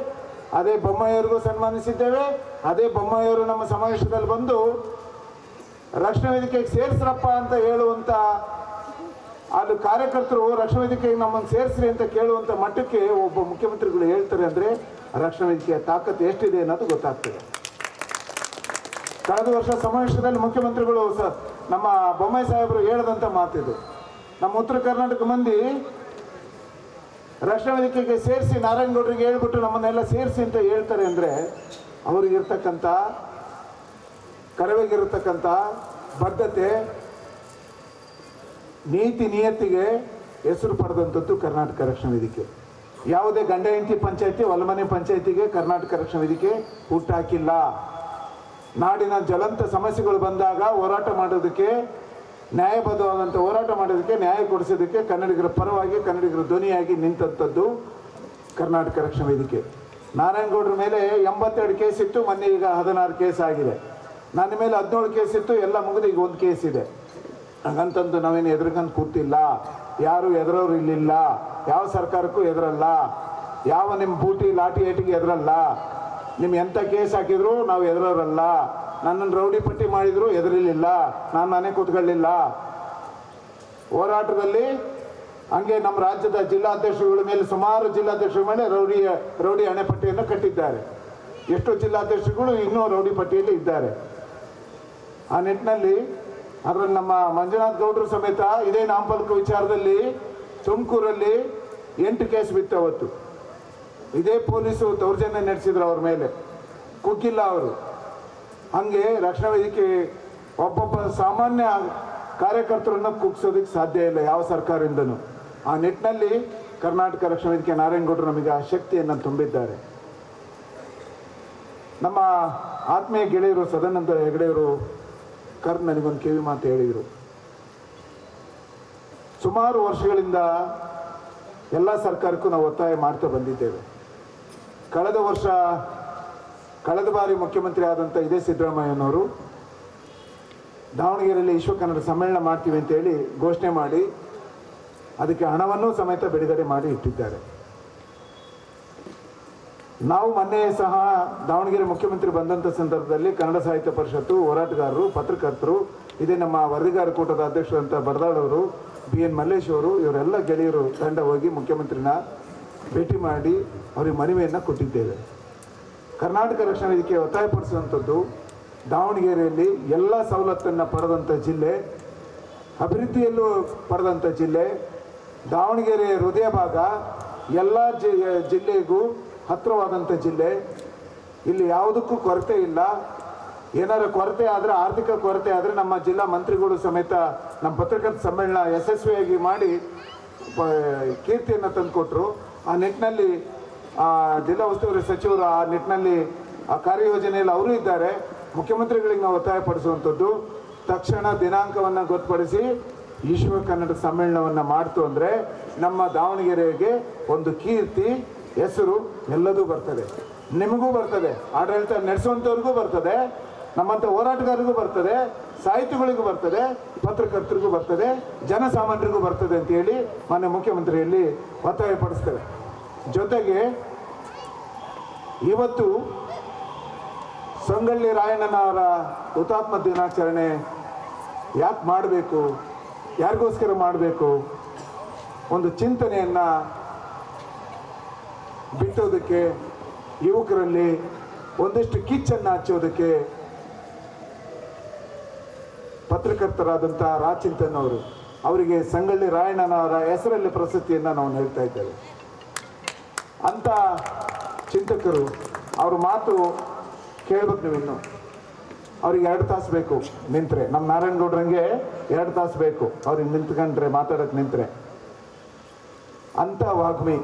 B: ಅದೇ ಬೊಮ್ಮಾಯಿಯವ್ರಿಗೂ ಸನ್ಮಾನಿಸಿದ್ದೇವೆ. ಅದೇ ಬೊಮ್ಮಾಯಿಯವರು ನಮ್ಮ ಸಮಾವೇಶದಲ್ಲಿ ಬಂದು ರಕ್ಷಣಾ ವೇದಿಕೆಗೆ ಸೇರಿಸ್ರಪ್ಪ ಅಂತ ಹೇಳುವಂಥ, ಅಲ್ಲಿ ಕಾರ್ಯಕರ್ತರು ರಕ್ಷಣಾ ವೇದಿಕೆಗೆ ನಮ್ಮನ್ನು ಸೇರಿಸ್ರಿ ಅಂತ ಕೇಳುವಂಥ ಮಟ್ಟಕ್ಕೆ ಒಬ್ಬ ಮುಖ್ಯಮಂತ್ರಿಗಳು ಹೇಳ್ತಾರೆ ಅಂದರೆ ರಕ್ಷಣಾ ವೇದಿಕೆಯ ತಾಕತ್ತು ಎಷ್ಟಿದೆ ಅನ್ನೋದು ಗೊತ್ತಾಗ್ತದೆ. ಕಳೆದ ವರ್ಷ ಸಮಾವೇಶದಲ್ಲಿ ಮುಖ್ಯಮಂತ್ರಿಗಳು ನಮ್ಮ ಬೊಮ್ಮಾಯಿ ಸಾಹೇಬರು ಹೇಳದಂಥ ಮಾತಿದು. ನಮ್ಮ ಉತ್ತರ ಕರ್ನಾಟಕ ಮಂದಿ ರಕ್ಷಣಾ ವೇದಿಕೆಗೆ ಸೇರಿಸಿ ನಾರಾಯಣಗೌಡರಿಗೆ ಹೇಳ್ಬಿಟ್ಟು ನಮ್ಮನ್ನೆಲ್ಲ ಸೇರಿಸಿ ಅಂತ ಹೇಳ್ತಾರೆ ಅಂದರೆ ಅವ್ರಿಗಿರ್ತಕ್ಕಂಥ ಕರವೆಗಿರತಕ್ಕಂಥ ಬದ್ಧತೆ, ನೀತಿ ನಿಯತ್ತಿಗೆ ಹೆಸರು ಪಡೆದಂಥದ್ದು ಕರ್ನಾಟಕ ರಕ್ಷಣಾ ವೇದಿಕೆ. ಯಾವುದೇ ಗಂಡ ಹೆಂಡತಿ ಪಂಚಾಯತಿ, ಹೊಲಮನೆ ಪಂಚಾಯತಿಗೆ ಕರ್ನಾಟಕ ರಕ್ಷಣಾ ವೇದಿಕೆ ಹುಟ್ಟಾಕಿಲ್ಲ. ನಾಡಿನ ಜ್ವಲಂತ ಸಮಸ್ಯೆಗಳು ಬಂದಾಗ ಹೋರಾಟ ಮಾಡೋದಕ್ಕೆ, ನ್ಯಾಯಬದ್ಧವಾದಂಥ ಹೋರಾಟ ಮಾಡೋದಕ್ಕೆ, ನ್ಯಾಯ ಕೊಡಿಸೋದಕ್ಕೆ ಕನ್ನಡಿಗರ ಪರವಾಗಿ, ಕನ್ನಡಿಗರ ಧ್ವನಿಯಾಗಿ ನಿಂತಂಥದ್ದು ಕರ್ನಾಟಕ ರಕ್ಷಣಾ ವೇದಿಕೆ. ನಾರಾಯಣಗೌಡರ ಮೇಲೆ 82 ಕೇಸ್ ಇತ್ತು, ಮೊನ್ನೆ ಈಗ 16 ಕೇಸ್ ಆಗಿದೆ. ನನ್ನ ಮೇಲೆ 17 ಕೇಸ್ ಇತ್ತು, ಎಲ್ಲ ಮುಗಿದು ಈಗ 1 ಕೇಸ್ ಇದೆ. ಹಾಗಂತಂದು ನಾವೇನು ಎದುರುಗಂದು ಕೂತಿಲ್ಲ, ಯಾರು ಎದುರೋರು ಇಲ್ಲಿಲ್ಲ, ಯಾವ ಸರ್ಕಾರಕ್ಕೂ ಎದುರಲ್ಲ, ಯಾವ ನಿಮ್ಮ ಬೂಟಿ ಲಾಠಿ ಏಟಿಗೆ ಎದುರಲ್ಲ. ನಿಮ್ಮ ಎಂಥ ಕೇಸ್ ಹಾಕಿದ್ರು ನಾವು ಎದುರೋರಲ್ಲ. ನನ್ನನ್ನು ರೌಡಿ ಪಟ್ಟಿ ಮಾಡಿದ್ರು ಎದುರಿಲಿಲ್ಲ, ನಾನು ಮನೆ ಕೂತ್ಕೊಳ್ಳಿಲ್ಲ. ಹೋರಾಟದಲ್ಲಿ ಹಂಗೆ ನಮ್ಮ ರಾಜ್ಯದ ಜಿಲ್ಲಾಧ್ಯಕ್ಷರುಗಳ ಮೇಲೆ, ಸುಮಾರು ಜಿಲ್ಲಾಧ್ಯಕ್ಷರ ಮೇಲೆ ರೌಡಿ ಹಣೆಪಟ್ಟಿಯನ್ನು ಕಟ್ಟಿದ್ದಾರೆ. ಎಷ್ಟೋ ಜಿಲ್ಲಾಧ್ಯಕ್ಷರುಗಳು ಇನ್ನೂ ರೌಡಿ ಪಟ್ಟಿಯಲ್ಲಿ ಇದ್ದಾರೆ. ಆ ನಿಟ್ಟಿನಲ್ಲಿ ಅದರಲ್ಲಿ ನಮ್ಮ ಮಂಜುನಾಥ್ ಗೌಡರು ಸಮೇತ ಇದೇ ನಾಮಫಲಕ ವಿಚಾರದಲ್ಲಿ ತುಮಕೂರಲ್ಲಿ 8 ಕೇಸ್ ಬಿತ್ತು. ಅವತ್ತು ಇದೇ ಪೊಲೀಸು ದೌರ್ಜನ್ಯ ನಡೆಸಿದ್ರು ಅವ್ರ ಮೇಲೆ, ಕುಗ್ಗಿಲ್ಲ ಅವರು. ಹಂಗೆ ರಕ್ಷಣಾ ವೇದಿಕೆ ಒಬ್ಬೊಬ್ಬ ಸಾಮಾನ್ಯ ಕಾರ್ಯಕರ್ತರನ್ನು ಕುಗ್ಸೋದಕ್ಕೆ ಸಾಧ್ಯ ಇಲ್ಲ ಯಾವ ಸರ್ಕಾರದಿಂದನೂ. ಆ ನಿಟ್ಟಿನಲ್ಲಿ ಕರ್ನಾಟಕ ರಕ್ಷಣಾ ವೇದಿಕೆ ನಾರಾಯಣಗೌಡರು ನಮಗೆ ಆ ಶಕ್ತಿಯನ್ನು ತುಂಬಿದ್ದಾರೆ. ನಮ್ಮ ಆತ್ಮೀಯ ಗೆಳೆಯರು ಸದಾನಂದ ಹೆಗಡೆಯವರು ನನಗೊಂದು ಕಿವಿ ಮಾತು ಹೇಳಿದರು. ಸುಮಾರು ವರ್ಷಗಳಿಂದ ಎಲ್ಲ ಸರ್ಕಾರಕ್ಕೂ ನಾವು ಒತ್ತಾಯ ಮಾಡ್ತಾ ಬಂದಿದ್ದೇವೆ. ಕಳೆದ ಬಾರಿ ಮುಖ್ಯಮಂತ್ರಿ ಆದಂಥ ಇದೇ ಸಿದ್ದರಾಮಯ್ಯನವರು ದಾವಣಗೆರೆಯಲ್ಲಿ ವಿಶ್ವ ಕನ್ನಡ ಸಮ್ಮೇಳನ ಮಾಡ್ತೀವಿ ಅಂತೇಳಿ ಘೋಷಣೆ ಮಾಡಿ ಅದಕ್ಕೆ ಹಣವನ್ನು ಸಮೇತ ಬಿಡುಗಡೆ ಮಾಡಿ ಇಟ್ಟಿದ್ದಾರೆ. ನಾವು ಮೊನ್ನೆ ಸಹ ದಾವಣಗೆರೆ ಮುಖ್ಯಮಂತ್ರಿ ಬಂದಂಥ ಸಂದರ್ಭದಲ್ಲಿ ಕನ್ನಡ ಸಾಹಿತ್ಯ ಪರಿಷತ್ತು, ಹೋರಾಟಗಾರರು, ಪತ್ರಕರ್ತರು, ಇದೇ ನಮ್ಮ ವರದಿಗಾರ ಕೂಟದ ಅಧ್ಯಕ್ಷರಂತ ಬಡದಾಳವರು, BN ಮಲ್ಲೇಶ್ ಅವರು, ಇವರೆಲ್ಲ ಗೆಳೆಯರು ತಂಡ ಹೋಗಿ ಮುಖ್ಯಮಂತ್ರಿನ ಭೇಟಿ ಮಾಡಿ ಅವರಿಗೆ ಮನವಿಯನ್ನು ಕೊಟ್ಟಿದ್ದೇವೆ. ಕರ್ನಾಟಕ ರಕ್ಷಣಾ ವೇದಿಕೆ ಒತ್ತಾಯಪಡಿಸುವಂಥದ್ದು ದಾವಣಗೆರೆಯಲ್ಲಿ ಎಲ್ಲ ಸವಲತ್ತನ್ನು ಪಡೆದಂಥ ಜಿಲ್ಲೆ, ಅಭಿವೃದ್ಧಿಯಲ್ಲೂ ಪಡೆದಂಥ ಜಿಲ್ಲೆ, ದಾವಣಗೆರೆ ಹೃದಯ ಭಾಗ, ಎಲ್ಲ ಜಿಲ್ಲೆಗೂ ಹತ್ತಿರವಾದಂಥ ಜಿಲ್ಲೆ. ಇಲ್ಲಿ ಯಾವುದಕ್ಕೂ ಕೊರತೆ ಇಲ್ಲ. ಏನಾದರೂ ಕೊರತೆ ಆದರೆ, ಆರ್ಥಿಕ ಕೊರತೆ ಆದರೆ ನಮ್ಮ ಜಿಲ್ಲಾ ಮಂತ್ರಿಗಳು ಸಮೇತ ನಮ್ಮ ಪತ್ರಕರ್ತರ ಸಮ್ಮೇಳನ ಯಶಸ್ವಿಯಾಗಿ ಮಾಡಿ ಕೀರ್ತಿಯನ್ನು ತಂದುಕೊಟ್ರು. ಆ ನಿಟ್ಟಿನಲ್ಲಿ ಜಿಲ್ಲಾ ಉಸ್ತುವಾರಿ ಸಚಿವರು ಆ ನಿಟ್ಟಿನಲ್ಲಿ ಆ ಕಾರ್ಯಯೋಜನೆಯಲ್ಲಿ ಅವರು ಇದ್ದಾರೆ. ಮುಖ್ಯಮಂತ್ರಿಗಳಿಗೆ ನಾವು ಒತ್ತಾಯಪಡಿಸುವಂಥದ್ದು, ತಕ್ಷಣ ದಿನಾಂಕವನ್ನು ಗೊತ್ತುಪಡಿಸಿ ವಿಶ್ವ ಕನ್ನಡ ಸಮ್ಮೇಳನವನ್ನು ಮಾಡ್ತು ಅಂದರೆ ನಮ್ಮ ದಾವಣಗೆರೆಗೆ ಒಂದು ಕೀರ್ತಿ, ಹೆಸರು ಎಲ್ಲದೂ ಬರ್ತದೆ. ನಿಮಗೂ ಬರ್ತದೆ, ಆಡಳಿತ ನಡೆಸುವಂಥವ್ರಿಗೂ ಬರ್ತದೆ, ನಮ್ಮಂಥ ಹೋರಾಟಗಾರರಿಗೂ ಬರ್ತದೆ, ಸಾಹಿತಿಗಳಿಗೂ ಬರ್ತದೆ, ಪತ್ರಕರ್ತರಿಗೂ ಬರ್ತದೆ, ಜನಸಾಮಾನ್ಯರಿಗೂ ಬರ್ತದೆ ಅಂತ ಹೇಳಿ ಮಾನ್ಯ ಮುಖ್ಯಮಂತ್ರಿಯಲ್ಲಿ ಒತ್ತಾಯಪಡಿಸ್ತೇವೆ. ಜೊತೆಗೆ ಇವತ್ತು ಸಂಗೊಳ್ಳಿ ರಾಯಣ್ಣನವರ ಹುತಾತ್ಮ ದಿನಾಚರಣೆ ಯಾಕೆ ಮಾಡಬೇಕು, ಯಾರಿಗೋಸ್ಕರ ಮಾಡಬೇಕು, ಒಂದು ಚಿಂತನೆಯನ್ನು ಬಿತ್ತೋದಕ್ಕೆ, ಯುವಕರಲ್ಲಿ ಒಂದಿಷ್ಟು ಕಿಚ್ಚನ್ನು ಹಚ್ಚೋದಕ್ಕೆ ಪತ್ರಕರ್ತರಾದಂಥ ರಾಚಿಂತನ್ ಅವರು, ಅವರಿಗೆ ಸಂಗೊಳ್ಳಿ ರಾಯಣ್ಣನವರ ಹೆಸರಲ್ಲಿ ಪ್ರಶಸ್ತಿಯನ್ನು ನಾವು ನೀಡ್ತಾ ಇದ್ದೇವೆ. ಅಂಥ ಚಿಂತಕರು ಅವ್ರ ಮಾತು ಕೇಳ್ಬೇಕು. ನೀವು ಇನ್ನು ಅವ್ರಿಗೆ 2 ತಾಸು ಬೇಕು ನಿಂತರೆ, ನಮ್ಮ ನಾರಾಯಣಗೌಡ್ರಂಗೆ 2 ತಾಸು ಬೇಕು ಅವ್ರಿಗೆ ನಿಂತ್ಕೊಂಡ್ರೆ, ಮಾತಾಡೋಕ್ಕೆ ನಿಂತರೆ. ಅಂಥ ವಾಗ್ಮಿ,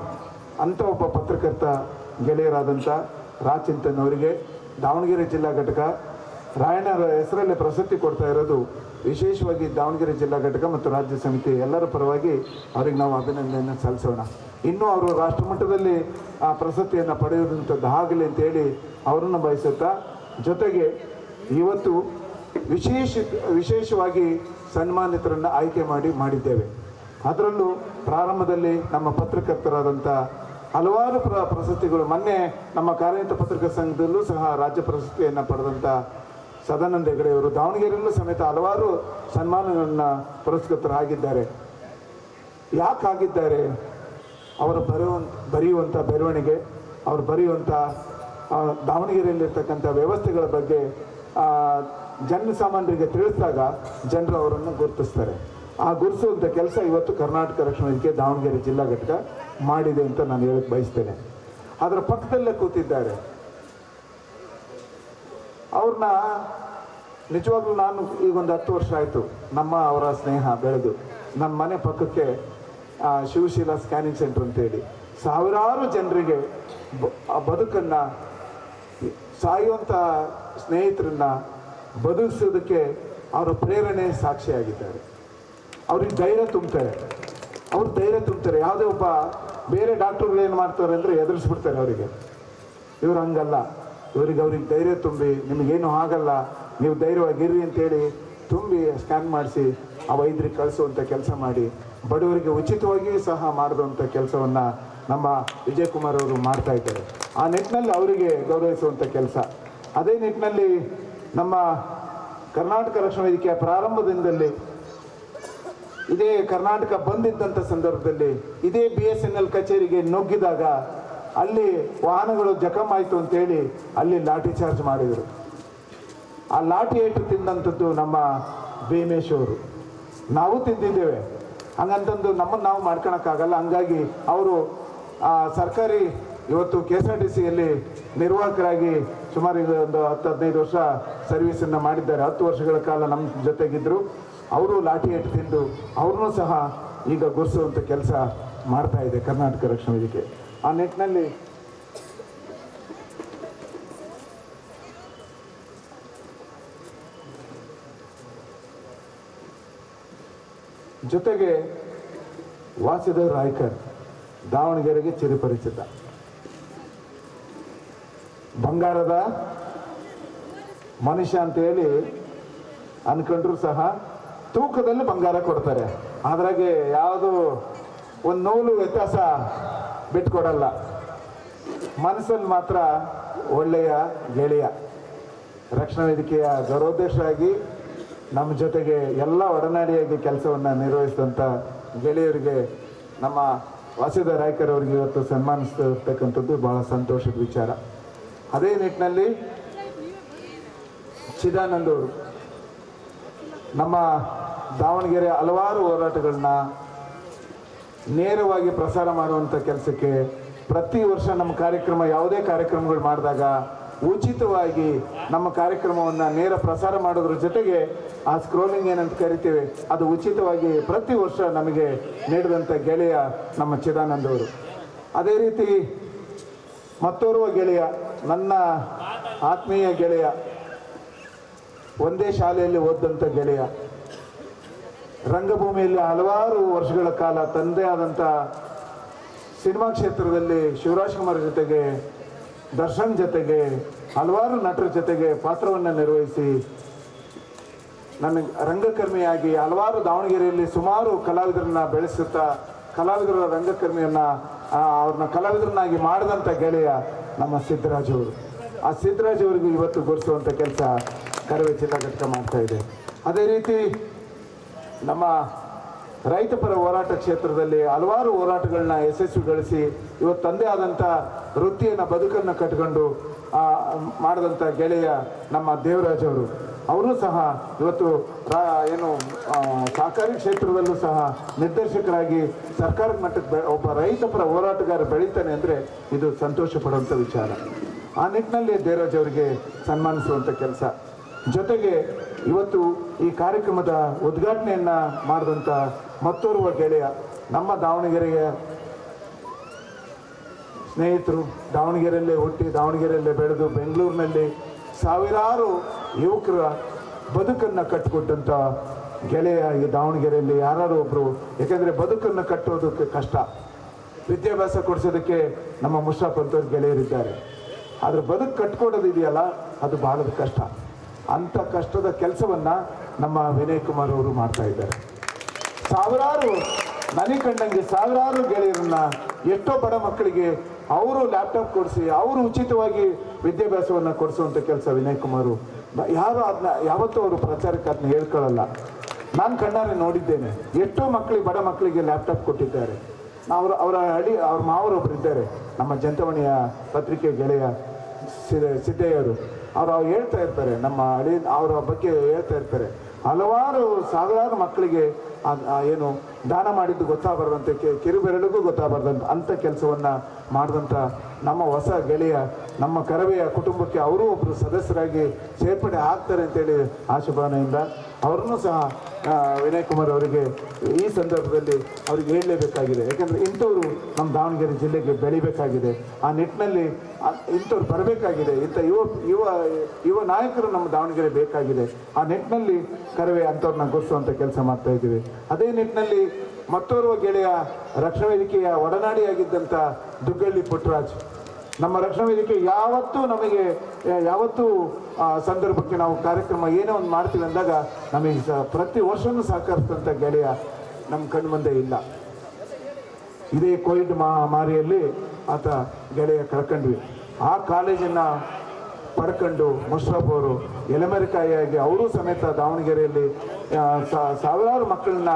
B: ಅಂಥ ಒಬ್ಬ ಪತ್ರಕರ್ತ ಗೆಳೆಯರಾದಂಥ ರಾಚಿಂತನ್ ಅವರಿಗೆ ದಾವಣಗೆರೆ ಜಿಲ್ಲಾ ಘಟಕ ರಾಯಣ್ಣರ ಹೆಸರಲ್ಲಿ ಪ್ರಶಸ್ತಿ ಕೊಡ್ತಾ ಇರೋದು ವಿಶೇಷವಾಗಿ ದಾವಣಗೆರೆ ಜಿಲ್ಲಾ ಘಟಕ ಮತ್ತು ರಾಜ್ಯ ಸಮಿತಿ ಎಲ್ಲರ ಪರವಾಗಿ ಅವ್ರಿಗೆ ನಾವು ಅಭಿನಂದನೆಯನ್ನು ಸಲ್ಲಿಸೋಣ. ಇನ್ನೂ ಅವರು ರಾಷ್ಟ್ರಮಟ್ಟದಲ್ಲಿ ಆ ಪ್ರಶಸ್ತಿಯನ್ನು ಪಡೆಯುವಂಥದ್ದು ಆಗಲಿ ಅಂತೇಳಿ ಅವರನ್ನು ಬಯಸುತ್ತಾ, ಜೊತೆಗೆ ಇವತ್ತು ವಿಶೇಷವಾಗಿ ಸನ್ಮಾನಿತರನ್ನು ಆಯ್ಕೆ ಮಾಡಿದ್ದೇವೆ. ಅದರಲ್ಲೂ ಪ್ರಾರಂಭದಲ್ಲಿ ನಮ್ಮ ಪತ್ರಕರ್ತರಾದಂಥ ಹಲವಾರು ಪ್ರಶಸ್ತಿಗಳು, ಮೊನ್ನೆ ನಮ್ಮ ಕಾರ್ಯನಿರತ ಪತ್ರಕರ್ತರ ಸಂಘದಲ್ಲೂ ಸಹ ರಾಜ್ಯ ಪ್ರಶಸ್ತಿಯನ್ನು ಪಡೆದಂಥ ಸದಾನಂದ ಹೆಗಡೆಯವರು ದಾವಣಗೆರೆಯಲ್ಲೂ ಸಮೇತ ಹಲವಾರು ಸನ್ಮಾನಗಳನ್ನು ಪುರಸ್ಕೃತರಾಗಿದ್ದಾರೆ. ಯಾಕಾಗಿದ್ದಾರೆ? ಅವರು ಬರೆಯುವಂಥ ಬರವಣಿಗೆ, ಅವರು ಬರೆಯುವಂಥ ದಾವಣಗೆರೆಯಲ್ಲಿರ್ತಕ್ಕಂಥ ವ್ಯವಸ್ಥೆಗಳ ಬಗ್ಗೆ ಜನಸಾಮಾನ್ಯರಿಗೆ ತಿಳಿಸಿದಾಗ ಜನರು ಅವರನ್ನು ಗುರುತಿಸ್ತಾರೆ. ಆ ಗುರುತಿಸುವಂಥ ಕೆಲಸ ಇವತ್ತು ಕರ್ನಾಟಕ ರಕ್ಷಣಾ ವೇದಿಕೆ ದಾವಣಗೆರೆ ಜಿಲ್ಲಾ ಘಟಕ ಮಾಡಿದೆ ಅಂತ ನಾನು ಹೇಳಕ್ಕೆ ಬಯಸ್ತೇನೆ. ಅದರ ಪಕ್ಕದಲ್ಲೇ ಕೂತಿದ್ದಾರೆ. ಅವ್ರನ್ನ ನಿಜವಾಗ್ಲೂ ನಾನು ಈಗೊಂದು 10 ವರ್ಷ ಆಯಿತು ಅವರ ಸ್ನೇಹ ಬೆಳೆದು. ನನ್ನ ಮನೆ ಪಕ್ಕಕ್ಕೆ ಶಿವಶೀಲ ಸ್ಕ್ಯಾನಿಂಗ್ ಸೆಂಟರ್ ಅಂತೇಳಿ ಸಾವಿರಾರು ಜನರಿಗೆ ಬದುಕನ್ನು, ಸಾಯುವಂಥ ಸ್ನೇಹಿತರನ್ನ ಬದುಕಿಸೋದಕ್ಕೆ ಅವರ ಪ್ರೇರಣೆ ಸಾಕ್ಷಿಯಾಗಿದ್ದಾರೆ. ಅವ್ರಿಗೆ ಧೈರ್ಯ ತುಂಬ್ತಾರೆ. ಅವ್ರು ಧೈರ್ಯ ತುಂಬ್ತಾರೆ. ಯಾವುದೇ ಒಬ್ಬ ಬೇರೆ ಡಾಕ್ಟ್ರುಗಳು ಏನು ಮಾಡ್ತಾರೆ ಅಂದರೆ ಎದುರಿಸ್ಬಿಡ್ತಾರೆ ಅವರಿಗೆ. ಇವ್ರು ಹಂಗಲ್ಲ. ಅವ್ರಿಗೆ ಧೈರ್ಯ ತುಂಬಿ, ನಿಮಗೇನು ಆಗಲ್ಲ, ನೀವು ಧೈರ್ಯವಾಗಿರ್ರಿ ಅಂತೇಳಿ ತುಂಬಿ ಸ್ಕ್ಯಾನ್ ಮಾಡಿಸಿ ಆ ವೈದ್ಯರಿಗೆ ಕಳಿಸುವಂಥ ಕೆಲಸ ಮಾಡಿ, ಬಡವರಿಗೆ ಉಚಿತವಾಗಿಯೂ ಸಹ ಮಾಡಿದಂಥ ಕೆಲಸವನ್ನು ನಮ್ಮ ವಿಜಯಕುಮಾರ್ ಅವರು ಮಾಡ್ತಾ ಇದ್ದಾರೆ. ಆ ನಿಟ್ಟಿನಲ್ಲಿ ಅವರಿಗೆ ಗೌರವಿಸುವಂಥ ಕೆಲಸ. ಅದೇ ನಿಟ್ಟಿನಲ್ಲಿ ನಮ್ಮ ಕರ್ನಾಟಕ ರಕ್ಷಣಾ ವೇದಿಕೆಯ ಪ್ರಾರಂಭದಿಂದಲೇ ಇದೇ ಕರ್ನಾಟಕ ಬಂದಿದ್ದಂಥ ಸಂದರ್ಭದಲ್ಲಿ ಇದೇ BSNL ಕಚೇರಿಗೆ ನುಗ್ಗಿದಾಗ ಅಲ್ಲಿ ವಾಹನಗಳು ಜಖಮ್ ಆಯಿತು ಅಂತೇಳಿ ಅಲ್ಲಿ ಲಾಠಿ ಚಾರ್ಜ್ ಮಾಡಿದರು. ಆ ಲಾಠಿ ಏಟು ತಿಂದಂಥದ್ದು ನಮ್ಮ ಭೀಮೇಶ್ ಅವರು. ನಾವು ತಿಂದಿದ್ದೇವೆ. ಹಂಗಂತಂದು ನಮ್ಮನ್ನು ನಾವು ಮಾಡ್ಕೊಳಕ್ಕಾಗಲ್ಲ. ಹಂಗಾಗಿ ಅವರು ಸರ್ಕಾರಿ ಇವತ್ತು KSRTCಯಲ್ಲಿ ನಿರ್ವಾಹಕರಾಗಿ ಸುಮಾರು ಒಂದು 10-15 ವರ್ಷ ಸರ್ವಿಸನ್ನು ಮಾಡಿದ್ದಾರೆ. 10 ವರ್ಷಗಳ ಕಾಲ ನಮ್ಮ ಜೊತೆಗಿದ್ದರು. ಅವರು ಲಾಠಿ ಏಟು ತಿಂದು ಅವ್ರನ್ನೂ ಸಹ ಈಗ ಗುರುಸುವಂಥ ಕೆಲಸ ಮಾಡ್ತಾ ಇದೆ ಕರ್ನಾಟಕ ರಕ್ಷಣಾ ವೇದಿಕೆ. ಆ ನಿಟ್ಟಿನಲ್ಲಿ ಜೊತೆಗೆ ವಾಸುದೇವ್ ರಾಯ್ಕರ್ ದಾವಣಗೆರೆಗೆ ಚಿರಪರಿಚಿತ. ಬಂಗಾರದ ಮನುಷ್ಯ ಅಂತೇಳಿ ಅನ್ಕೊಂಡ್ರು ಸಹ ತೂಕದಲ್ಲಿ ಬಂಗಾರ ಕೊಡ್ತಾರೆ. ಅದ್ರಾಗೆ ಯಾವುದು ಒಂದು ನೂಲು ವ್ಯತ್ಯಾಸ ಬಿಟ್ಕೊಡಲ್ಲ. ಮನಸ್ಸಲ್ಲಿ ಮಾತ್ರ ಒಳ್ಳೆಯ ಗೆಳೆಯ. ರಕ್ಷಣಾ ವೇದಿಕೆಯ ಗೌರವಾಧ್ಯಕ್ಷರಾಗಿ ನಮ್ಮ ಜೊತೆಗೆ ಎಲ್ಲ ಒಡನಾಡಿಯಾಗಿ ಕೆಲಸವನ್ನು ನಿರ್ವಹಿಸಿದಂಥ ಗೆಳೆಯರಿಗೆ ನಮ್ಮ ವಾಸುದೇವ್ ರಾಯ್ಕರ್ ಅವರಿಗೆ ಇವತ್ತು ಸನ್ಮಾನಿಸ್ತಕ್ಕಂಥದ್ದು ಬಹಳ ಸಂತೋಷದ ವಿಚಾರ. ಅದೇ ನಿಟ್ಟಿನಲ್ಲಿ ಚಿದಾನಂದ್ ಅವರು ನಮ್ಮ ದಾವಣಗೆರೆ ಹಲವಾರು ಹೋರಾಟಗಳನ್ನ ನೇರವಾಗಿ ಪ್ರಸಾರ ಮಾಡುವಂಥ ಕೆಲಸಕ್ಕೆ ಪ್ರತಿ ವರ್ಷ ನಮ್ಮ ಕಾರ್ಯಕ್ರಮ, ಯಾವುದೇ ಕಾರ್ಯಕ್ರಮಗಳು ಮಾಡಿದಾಗ ಉಚಿತವಾಗಿ ನಮ್ಮ ಕಾರ್ಯಕ್ರಮವನ್ನು ನೇರ ಪ್ರಸಾರ ಮಾಡೋದ್ರ ಜೊತೆಗೆ ಆ ಸ್ಕ್ರೋಲಿಂಗ್ ಏನಂತ ಕರಿತೀವಿ ಅದು ಉಚಿತವಾಗಿ ಪ್ರತಿ ವರ್ಷ ನಮಗೆ ನೀಡಿದಂಥ ಗೆಳೆಯ ನಮ್ಮ ಚಿದಾನಂದ್ ಅವರು. ಅದೇ ರೀತಿ ಮತ್ತೋರ್ವ ಗೆಳೆಯ, ನನ್ನ ಆತ್ಮೀಯ ಗೆಳೆಯ, ಒಂದೇ ಶಾಲೆಯಲ್ಲಿ ಓದಂಥ ಗೆಳೆಯ, ರಂಗಭೂಮಿಯಲ್ಲಿ ಹಲವಾರು ವರ್ಷಗಳ ಕಾಲ ತಂದೆ ಆದಂಥ ಸಿನಿಮಾ ಕ್ಷೇತ್ರದಲ್ಲಿ ಶಿವರಾಜ್ ಕುಮಾರ್ ಜೊತೆಗೆ ದರ್ಶನ್ ಜೊತೆಗೆ ಹಲವಾರು ನಟರ ಜೊತೆಗೆ ಪಾತ್ರವನ್ನು ನಿರ್ವಹಿಸಿ ನನಗೆ ರಂಗಕರ್ಮಿಯಾಗಿ ಹಲವಾರು ದಾವಣಗೆರೆಯಲ್ಲಿ ಸುಮಾರು ಕಲಾವಿದರನ್ನ ಬೆಳೆಸುತ್ತಾ ಕಲಾವಿದರ ರಂಗಕರ್ಮಿಯನ್ನು ಅವ್ರನ್ನ ಕಲಾವಿದರನ್ನಾಗಿ ಮಾಡಿದಂಥ ಗೆಳೆಯ ನಮ್ಮ ಸಿದ್ದರಾಜ್ ಅವರು. ಆ ಸಿದ್ದರಾಜ್ ಅವರಿಗೂ ಇವತ್ತು ಗುರುಸುವಂಥ ಕೆಲಸ ಕರವೇ ಜಿಲ್ಲಾ ಘಟಕ ಮಾಡ್ತಾ ಇದೆ. ಅದೇ ರೀತಿ ನಮ್ಮ ರೈತಪರ ಹೋರಾಟ ಕ್ಷೇತ್ರದಲ್ಲಿ ಹಲವಾರು ಹೋರಾಟಗಳನ್ನ ಯಶಸ್ವಿಗೊಳಿಸಿ ಇವತ್ತು ತಂದೆ ಆದಂಥ ವೃತ್ತಿಯನ್ನು ಬದುಕನ್ನು ಕಟ್ಕೊಂಡು ಮಾಡಿದಂಥ ಗೆಳೆಯ ನಮ್ಮ ದೇವರಾಜ್ ಅವರು. ಅವರು ಸಹ ಇವತ್ತು ಸಹಕಾರಿ ಕ್ಷೇತ್ರದಲ್ಲೂ ಸಹ ನಿರ್ದೇಶಕರಾಗಿ ಸರ್ಕಾರದ ಮಟ್ಟಕ್ಕೆ ಒಬ್ಬ ರೈತಪರ ಹೋರಾಟಗಾರ ಬೆಳೀತಾನೆ ಅಂದರೆ ಇದು ಸಂತೋಷ ಪಡುವಂಥ ವಿಚಾರ. ಆ ನಿಟ್ಟಿನಲ್ಲಿ ದೇವರಾಜ್ ಅವರಿಗೆ ಸನ್ಮಾನಿಸುವಂಥ ಕೆಲಸ. ಜೊತೆಗೆ ಇವತ್ತು ಈ ಕಾರ್ಯಕ್ರಮದ ಉದ್ಘಾಟನೆಯನ್ನು ಮಾಡಿದಂಥ ಮತ್ತೋರ್ವ ಗೆಳೆಯ ನಮ್ಮ ದಾವಣಗೆರೆಯ ಸ್ನೇಹಿತರು, ದಾವಣಗೆರೆಯಲ್ಲೇ ಹುಟ್ಟಿ ದಾವಣಗೆರೆಯಲ್ಲೇ ಬೆಳೆದು ಬೆಂಗಳೂರಿನಲ್ಲಿ ಸಾವಿರಾರು ಯುವಕರ ಬದುಕನ್ನು ಕಟ್ಟಿಕೊಟ್ಟಂಥ ಗೆಳೆಯ ಈ ದಾವಣಗೆರೆಯಲ್ಲಿ ಯಾರು ಒಬ್ಬರು. ಯಾಕೆಂದರೆ ಬದುಕನ್ನು ಕಟ್ಟೋದಕ್ಕೆ ಕಷ್ಟ, ವಿದ್ಯಾಭ್ಯಾಸ ಕೊಡಿಸೋದಕ್ಕೆ ನಮ್ಮ ಮುಷರಫ್ ಅಂತವ್ರ ಗೆಳೆಯರಿದ್ದಾರೆ. ಆದರೆ ಬದುಕು ಕಟ್ಕೊಡೋದಿದೆಯಲ್ಲ ಅದು ಬಹಳದ ಕಷ್ಟ. ಅಂಥ ಕಷ್ಟದ ಕೆಲಸವನ್ನು ನಮ್ಮ ವಿನಯ್ ಕುಮಾರ್ ಅವರು ಮಾಡ್ತಾ ಇದ್ದಾರೆ. ಸಾವಿರಾರು ನನಗೆ ಕಂಡಂಗೆ ಸಾವಿರಾರು ಗೆಳೆಯರನ್ನ ಎಷ್ಟೋ ಬಡ ಮಕ್ಕಳಿಗೆ ಅವರು ಲ್ಯಾಪ್ಟಾಪ್ ಕೊಡಿಸಿ ಅವರು ಉಚಿತವಾಗಿ ವಿದ್ಯಾಭ್ಯಾಸವನ್ನು ಕೊಡಿಸುವಂಥ ಕೆಲಸ ವಿನಯ್ ಕುಮಾರು. ಯಾರು ಅದನ್ನ ಯಾವತ್ತೂ ಅವರು ಪ್ರಚಾರಕ್ಕೆ ಅದನ್ನ ಹೇಳ್ಕೊಳ್ಳಲ್ಲ. ನಾನು ಕಣ್ಣಾರೆ ನೋಡಿದ್ದೇನೆ. ಎಷ್ಟೋ ಮಕ್ಕಳಿಗೆ ಬಡ ಮಕ್ಕಳಿಗೆ ಲ್ಯಾಪ್ಟಾಪ್ ಕೊಟ್ಟಿದ್ದಾರೆ. ಅವ್ರ ಮಾವರೊಬ್ಬರು ಇದ್ದಾರೆ, ನಮ್ಮ ಜನತವಾಣಿಯ ಪತ್ರಿಕೆ ಗೆಳೆಯ ಸಿದ್ದಯ್ಯವರು. ಅವರು ಹೇಳ್ತಾ ಇರ್ತಾರೆ, ನಮ್ಮ ಅವರ ಬಗ್ಗೆ ಹೇಳ್ತಾ ಇರ್ತಾರೆ. ಹಲವಾರು ಸಾವಿರಾರು ಮಕ್ಕಳಿಗೆ ಏನು ದಾನ ಮಾಡಿದ್ದು ಗೊತ್ತಾಗಬಾರ್ದಂತೆ, ಕಿರುಬೆರಳಿಗೂ ಗೊತ್ತಾಗಬಾರ್ದಂತ ಅಂಥ ಕೆಲಸವನ್ನು ಮಾಡಿದಂಥ ನಮ್ಮ ಹೊಸ ಗೆಳೆಯ ನಮ್ಮ ಕರವೆಯ ಕುಟುಂಬಕ್ಕೆ ಅವರು ಒಬ್ಬರು ಸದಸ್ಯರಾಗಿ ಸೇರ್ಪಡೆ ಆಗ್ತಾರೆ ಅಂತೇಳಿ ಆಶಾಭಾವನೆಯಿಂದ ಅವ್ರನ್ನೂ ಸಹ ವಿನಯ್ ಕುಮಾರ್ ಅವರಿಗೆ ಈ ಸಂದರ್ಭದಲ್ಲಿ ಅವ್ರಿಗೆ ಹೇಳಲೇಬೇಕಾಗಿದೆ. ಯಾಕೆಂದರೆ ಇಂಥವರು ನಮ್ಮ ದಾವಣಗೆರೆ ಜಿಲ್ಲೆಗೆ ಬೆಳಿಬೇಕಾಗಿದೆ. ಆ ನಿಟ್ಟಿನಲ್ಲಿ ಇಂಥವ್ರು ಬರಬೇಕಾಗಿದೆ. ಇಂಥ ಯುವ ನಾಯಕರು ನಮ್ಮ ದಾವಣಗೆರೆ ಬೇಕಾಗಿದೆ. ಆ ನಿಟ್ಟಿನಲ್ಲಿ ಕರವೇ ಅಂಥವ್ರನ್ನ ಗುರುಸುವಂಥ ಕೆಲಸ ಮಾಡ್ತಾ ಇದ್ದೀವಿ. ಅದೇ ನಿಟ್ಟಿನಲ್ಲಿ ಮತ್ತೋರ್ವ ಗೆಳೆಯ ರಕ್ಷಣಾ ವೇದಿಕೆಯ ಒಡನಾಡಿಯಾಗಿದ್ದಂಥ ದುಗ್ಗಳ್ಳಿ ಪುಟ್ಟರಾಜ್. ನಮ್ಮ ರಕ್ಷಣಾ ವೇದಿಕೆ ಯಾವತ್ತೂ ಸಂದರ್ಭಕ್ಕೆ ನಾವು ಕಾರ್ಯಕ್ರಮ ಏನೋ ಒಂದು ಮಾಡ್ತೀವಿ ಅಂದಾಗ ನಮಗೆ ಪ್ರತಿ ವರ್ಷವೂ ಸಹಕರಿಸಿದಂಥ ಗೆಳೆಯ ನಮ್ಮ ಕಣ್ಣು ಮುಂದೆ ಇಲ್ಲ. ಇದೇ ಕೋವಿಡ್ ಮಹಾಮಾರಿಯಲ್ಲಿ ಆತ ಗೆಳೆಯ ಕಳ್ಕೊಂಡ್ವಿ. ಆ ಕಾಲೇಜನ್ನು ಪಡ್ಕೊಂಡು ಮುಷರಫ್ ಅವರು ಎಲೆಮರೆಕಾಯಿಯಾಗಿ ಅವರು ಸಮೇತ ದಾವಣಗೆರೆಯಲ್ಲಿ ಸಾವಿರಾರು ಮಕ್ಕಳನ್ನ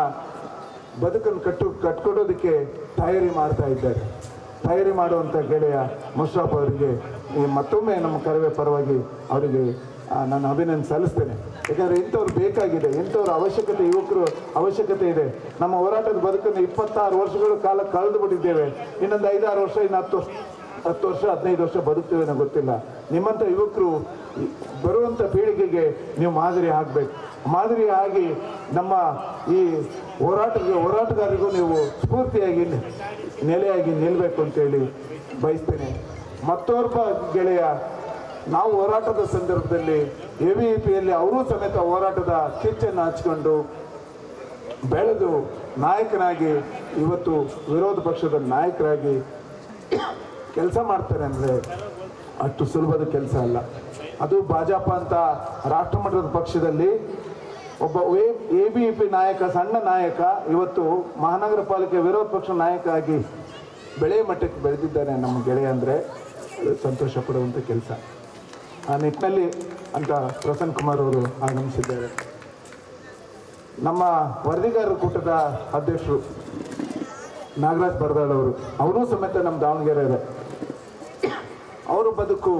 B: ಬದುಕನ್ನು ಕಟ್ಕೊಡೋದಕ್ಕೆ ತಯಾರಿ ಮಾಡ್ತಾ ಇದ್ದಾರೆ. ತಯಾರಿ ಮಾಡುವಂಥ ಗೆಳೆಯ ಮುಷರಫ್ ಅವರಿಗೆ ಮತ್ತೊಮ್ಮೆ ನಮ್ಮ ಕರವೇ ಪರವಾಗಿ ಅವರಿಗೆ ನಾನು ಅಭಿನಂದನೆ ಸಲ್ಲಿಸ್ತೇನೆ. ಯಾಕಂದರೆ ಇಂಥವ್ರು ಬೇಕಾಗಿದೆ, ಇಂಥವ್ರ ಅವಶ್ಯಕತೆ, ಯುವಕರು ಅವಶ್ಯಕತೆ ಇದೆ. ನಮ್ಮ ಹೋರಾಟದ ಬದುಕನ್ನು 26 ವರ್ಷಗಳ ಕಾಲ ಕಳೆದು ಬಿಟ್ಟಿದ್ದೇವೆ. ಇನ್ನೊಂದು 5-6 ವರ್ಷ, ಇನ್ನು 10 ವರ್ಷ 15 ವರ್ಷ ಬದುಕ್ತೇವೆ ಅನ್ನೋ ಗೊತ್ತಿಲ್ಲ. ನಿಮ್ಮಂಥ ಯುವಕರು ಬರುವಂಥ ಪೀಳಿಗೆಗೆ ನೀವು ಮಾದರಿ ಆಗಬೇಕು. ಮಾದರಿ ಆಗಿ ನಮ್ಮ ಈ ಹೋರಾಟಗಾರರಿಗೂ ನೀವು ಸ್ಫೂರ್ತಿಯಾಗಿ ನೆಲೆಯಾಗಿ ನಿಲ್ಲಬೇಕು ಅಂತೇಳಿ ಬಯಸ್ತೇನೆ. ಮತ್ತೋರ್ವ ಗೆಳೆಯ ನಾವು ಹೋರಾಟದ ಸಂದರ್ಭದಲ್ಲಿ AVPಯಲ್ಲಿ ಅವರೂ ಸಮೇತ ಹೋರಾಟದ ಕಿಚ್ಚನ್ನು ಹಚ್ಕೊಂಡು ಬೆಳೆದು ನಾಯಕನಾಗಿ ಇವತ್ತು ವಿರೋಧ ಪಕ್ಷದ ನಾಯಕರಾಗಿ ಕೆಲಸ ಮಾಡ್ತಾರೆ ಅಂದರೆ ಅಷ್ಟು ಸುಲಭದ ಕೆಲಸ ಅಲ್ಲ. ಅದು ಭಾಜಪ ಅಂತ ರಾಷ್ಟ್ರಮಟ್ಟದ ಪಕ್ಷದಲ್ಲಿ ಒಬ್ಬ AVP ನಾಯಕ, ಸಣ್ಣ ನಾಯಕ ಇವತ್ತು ಮಹಾನಗರ ಪಾಲಿಕೆ ವಿರೋಧ ಪಕ್ಷ ನಾಯಕ ಆಗಿ ಬೆಳೆಯ ಮಟ್ಟಕ್ಕೆ ಬೆಳೆದಿದ್ದಾನೆ ನಮ್ಮ ಗೆಳೆಯ ಅಂದರೆ ಸಂತೋಷ ಪಡುವಂಥ ಕೆಲಸ. ಆ ನಿಟ್ಟಿನಲ್ಲಿ ಅಂತ ಪ್ರಸನ್ನ ಕುಮಾರ್ ಅವರು ಆಗಮಿಸಿದ್ದಾರೆ. ನಮ್ಮ ವರದಿಗಾರರ ಕೂಟದ ಅಧ್ಯಕ್ಷರು ನಾಗರಾಜ್ ಬರ್ದಾಳ್ ಅವರು ಸಮೇತ ನಮ್ಮ ದಾವಣಗೆರೆ ಅವರ ಬದುಕು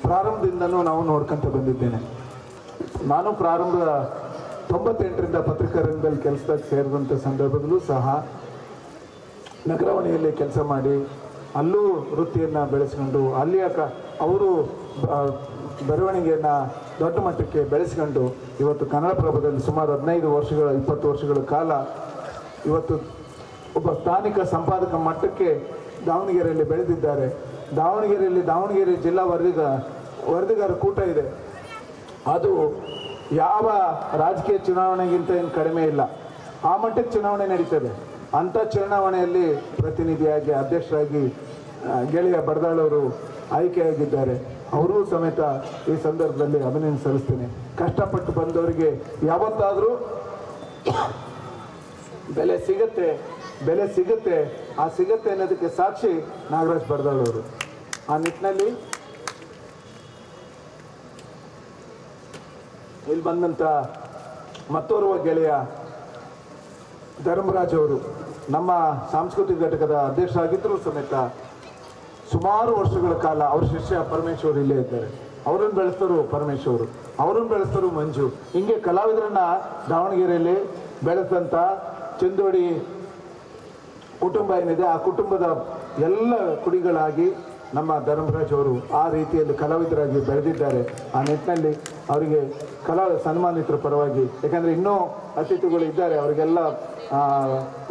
B: ಪ್ರಾರಂಭದಿಂದನೂ ನಾವು ನೋಡ್ಕೊಂತ ಬಂದಿದ್ದೇನೆ. ನಾನು ಪ್ರಾರಂಭದ 98ರಿಂದ ಪತ್ರಿಕಾ ರಂಗದಲ್ಲಿ ಕೆಲಸದಾಗ ಸೇರಿದಂಥ ಸಂದರ್ಭದಲ್ಲೂ ಸಹ ನಗರವಾಣಿಯಲ್ಲಿ ಕೆಲಸ ಮಾಡಿ ಅಲ್ಲೂ ವೃತ್ತಿಯನ್ನು ಬೆಳೆಸ್ಕೊಂಡು ಅಲ್ಲಿಯ ಅವರು ಬರವಣಿಗೆಯನ್ನು ದೊಡ್ಡ ಮಟ್ಟಕ್ಕೆ ಬೆಳೆಸ್ಕೊಂಡು ಇವತ್ತು ಕನ್ನಡಪ್ರಭದಲ್ಲಿ ಸುಮಾರು 15 ವರ್ಷಗಳ 20 ವರ್ಷಗಳ ಕಾಲ ಇವತ್ತು ಒಬ್ಬ ಸ್ಥಾನಿಕ ಸಂಪಾದಕ ಮಟ್ಟಕ್ಕೆ ದಾವಣಗೆರೆಯಲ್ಲಿ ಬೆಳೆದಿದ್ದಾರೆ. ದಾವಣಗೆರೆ ಜಿಲ್ಲಾ ವರದಿಗಾರ ಕೂಟ ಇದೆ. ಅದು ಯಾವ ರಾಜಕೀಯ ಚುನಾವಣೆಗಿಂತ ಏನು ಕಡಿಮೆ ಇಲ್ಲ. ಆ ಮಟ್ಟಕ್ಕೆ ಚುನಾವಣೆ ನಡೀತದೆ. ಅಂಥ ಚುನಾವಣೆಯಲ್ಲಿ ಪ್ರತಿನಿಧಿಯಾಗಿ ಅಧ್ಯಕ್ಷರಾಗಿ ಗೆಳೆಯ ಬರ್ದಾಳವರು ಆಯ್ಕೆಯಾಗಿದ್ದಾರೆ. ಅವರೂ ಸಮೇತ ಈ ಸಂದರ್ಭದಲ್ಲಿ ಅಭಿನಂದನೆ ಸಲ್ಲಿಸ್ತೇನೆ. ಕಷ್ಟಪಟ್ಟು ಬಂದವರಿಗೆ ಯಾವತ್ತಾದರೂ ಬೆಲೆ ಸಿಗುತ್ತೆ. ಆ ಸಿಗುತ್ತೆ ಅನ್ನೋದಕ್ಕೆ ಸಾಕ್ಷಿ ನಾಗರಾಜ್ ಬರ್ದಾಳ್ ಅವರು. ಆ ನಿಟ್ಟಿನಲ್ಲಿ ಇಲ್ಲಿ ಬಂದಂಥ ಮತ್ತೋರ್ವ ಗೆಳೆಯ ಧರ್ಮರಾಜ್ ಅವರು ನಮ್ಮ ಸಾಂಸ್ಕೃತಿಕ ಘಟಕದ ಅಧ್ಯಕ್ಷರಾಗಿದ್ದರೂ ಸಮೇತ ಸುಮಾರು ವರ್ಷಗಳ ಕಾಲ ಅವ್ರ ಶಿಷ್ಯ ಪರಮೇಶ್ವರ್ ಇಲ್ಲೇ ಇದ್ದಾರೆ. ಅವರನ್ನು ಬೆಳೆಸ್ತರು ಪರಮೇಶ್ವರು, ಅವರನ್ನು ಬೆಳೆಸ್ತರು ಮಂಜು. ಹಿಂಗೆ ಕಲಾವಿದರನ್ನ ದಾವಣಗೆರೆಯಲ್ಲಿ ಬೆಳೆದಂಥ ಚಂದೋಡಿ ಕುಟುಂಬ ಏನಿದೆ, ಆ ಕುಟುಂಬದ ಎಲ್ಲ ಕುಡಿಗಳಾಗಿ ನಮ್ಮ ಧರ್ಮರಾಜ್ ಅವರು ಆ ರೀತಿಯಲ್ಲಿ ಕಲಾವಿದರಾಗಿ ಬೆಳೆದಿದ್ದಾರೆ. ಆ ನಿಟ್ಟಿನಲ್ಲಿ ಅವರಿಗೆ ಸನ್ಮಾನಿತರ ಪರವಾಗಿ, ಯಾಕಂದರೆ ಇನ್ನೂ ಅತಿಥಿಗಳು ಇದ್ದಾರೆ, ಅವರಿಗೆಲ್ಲ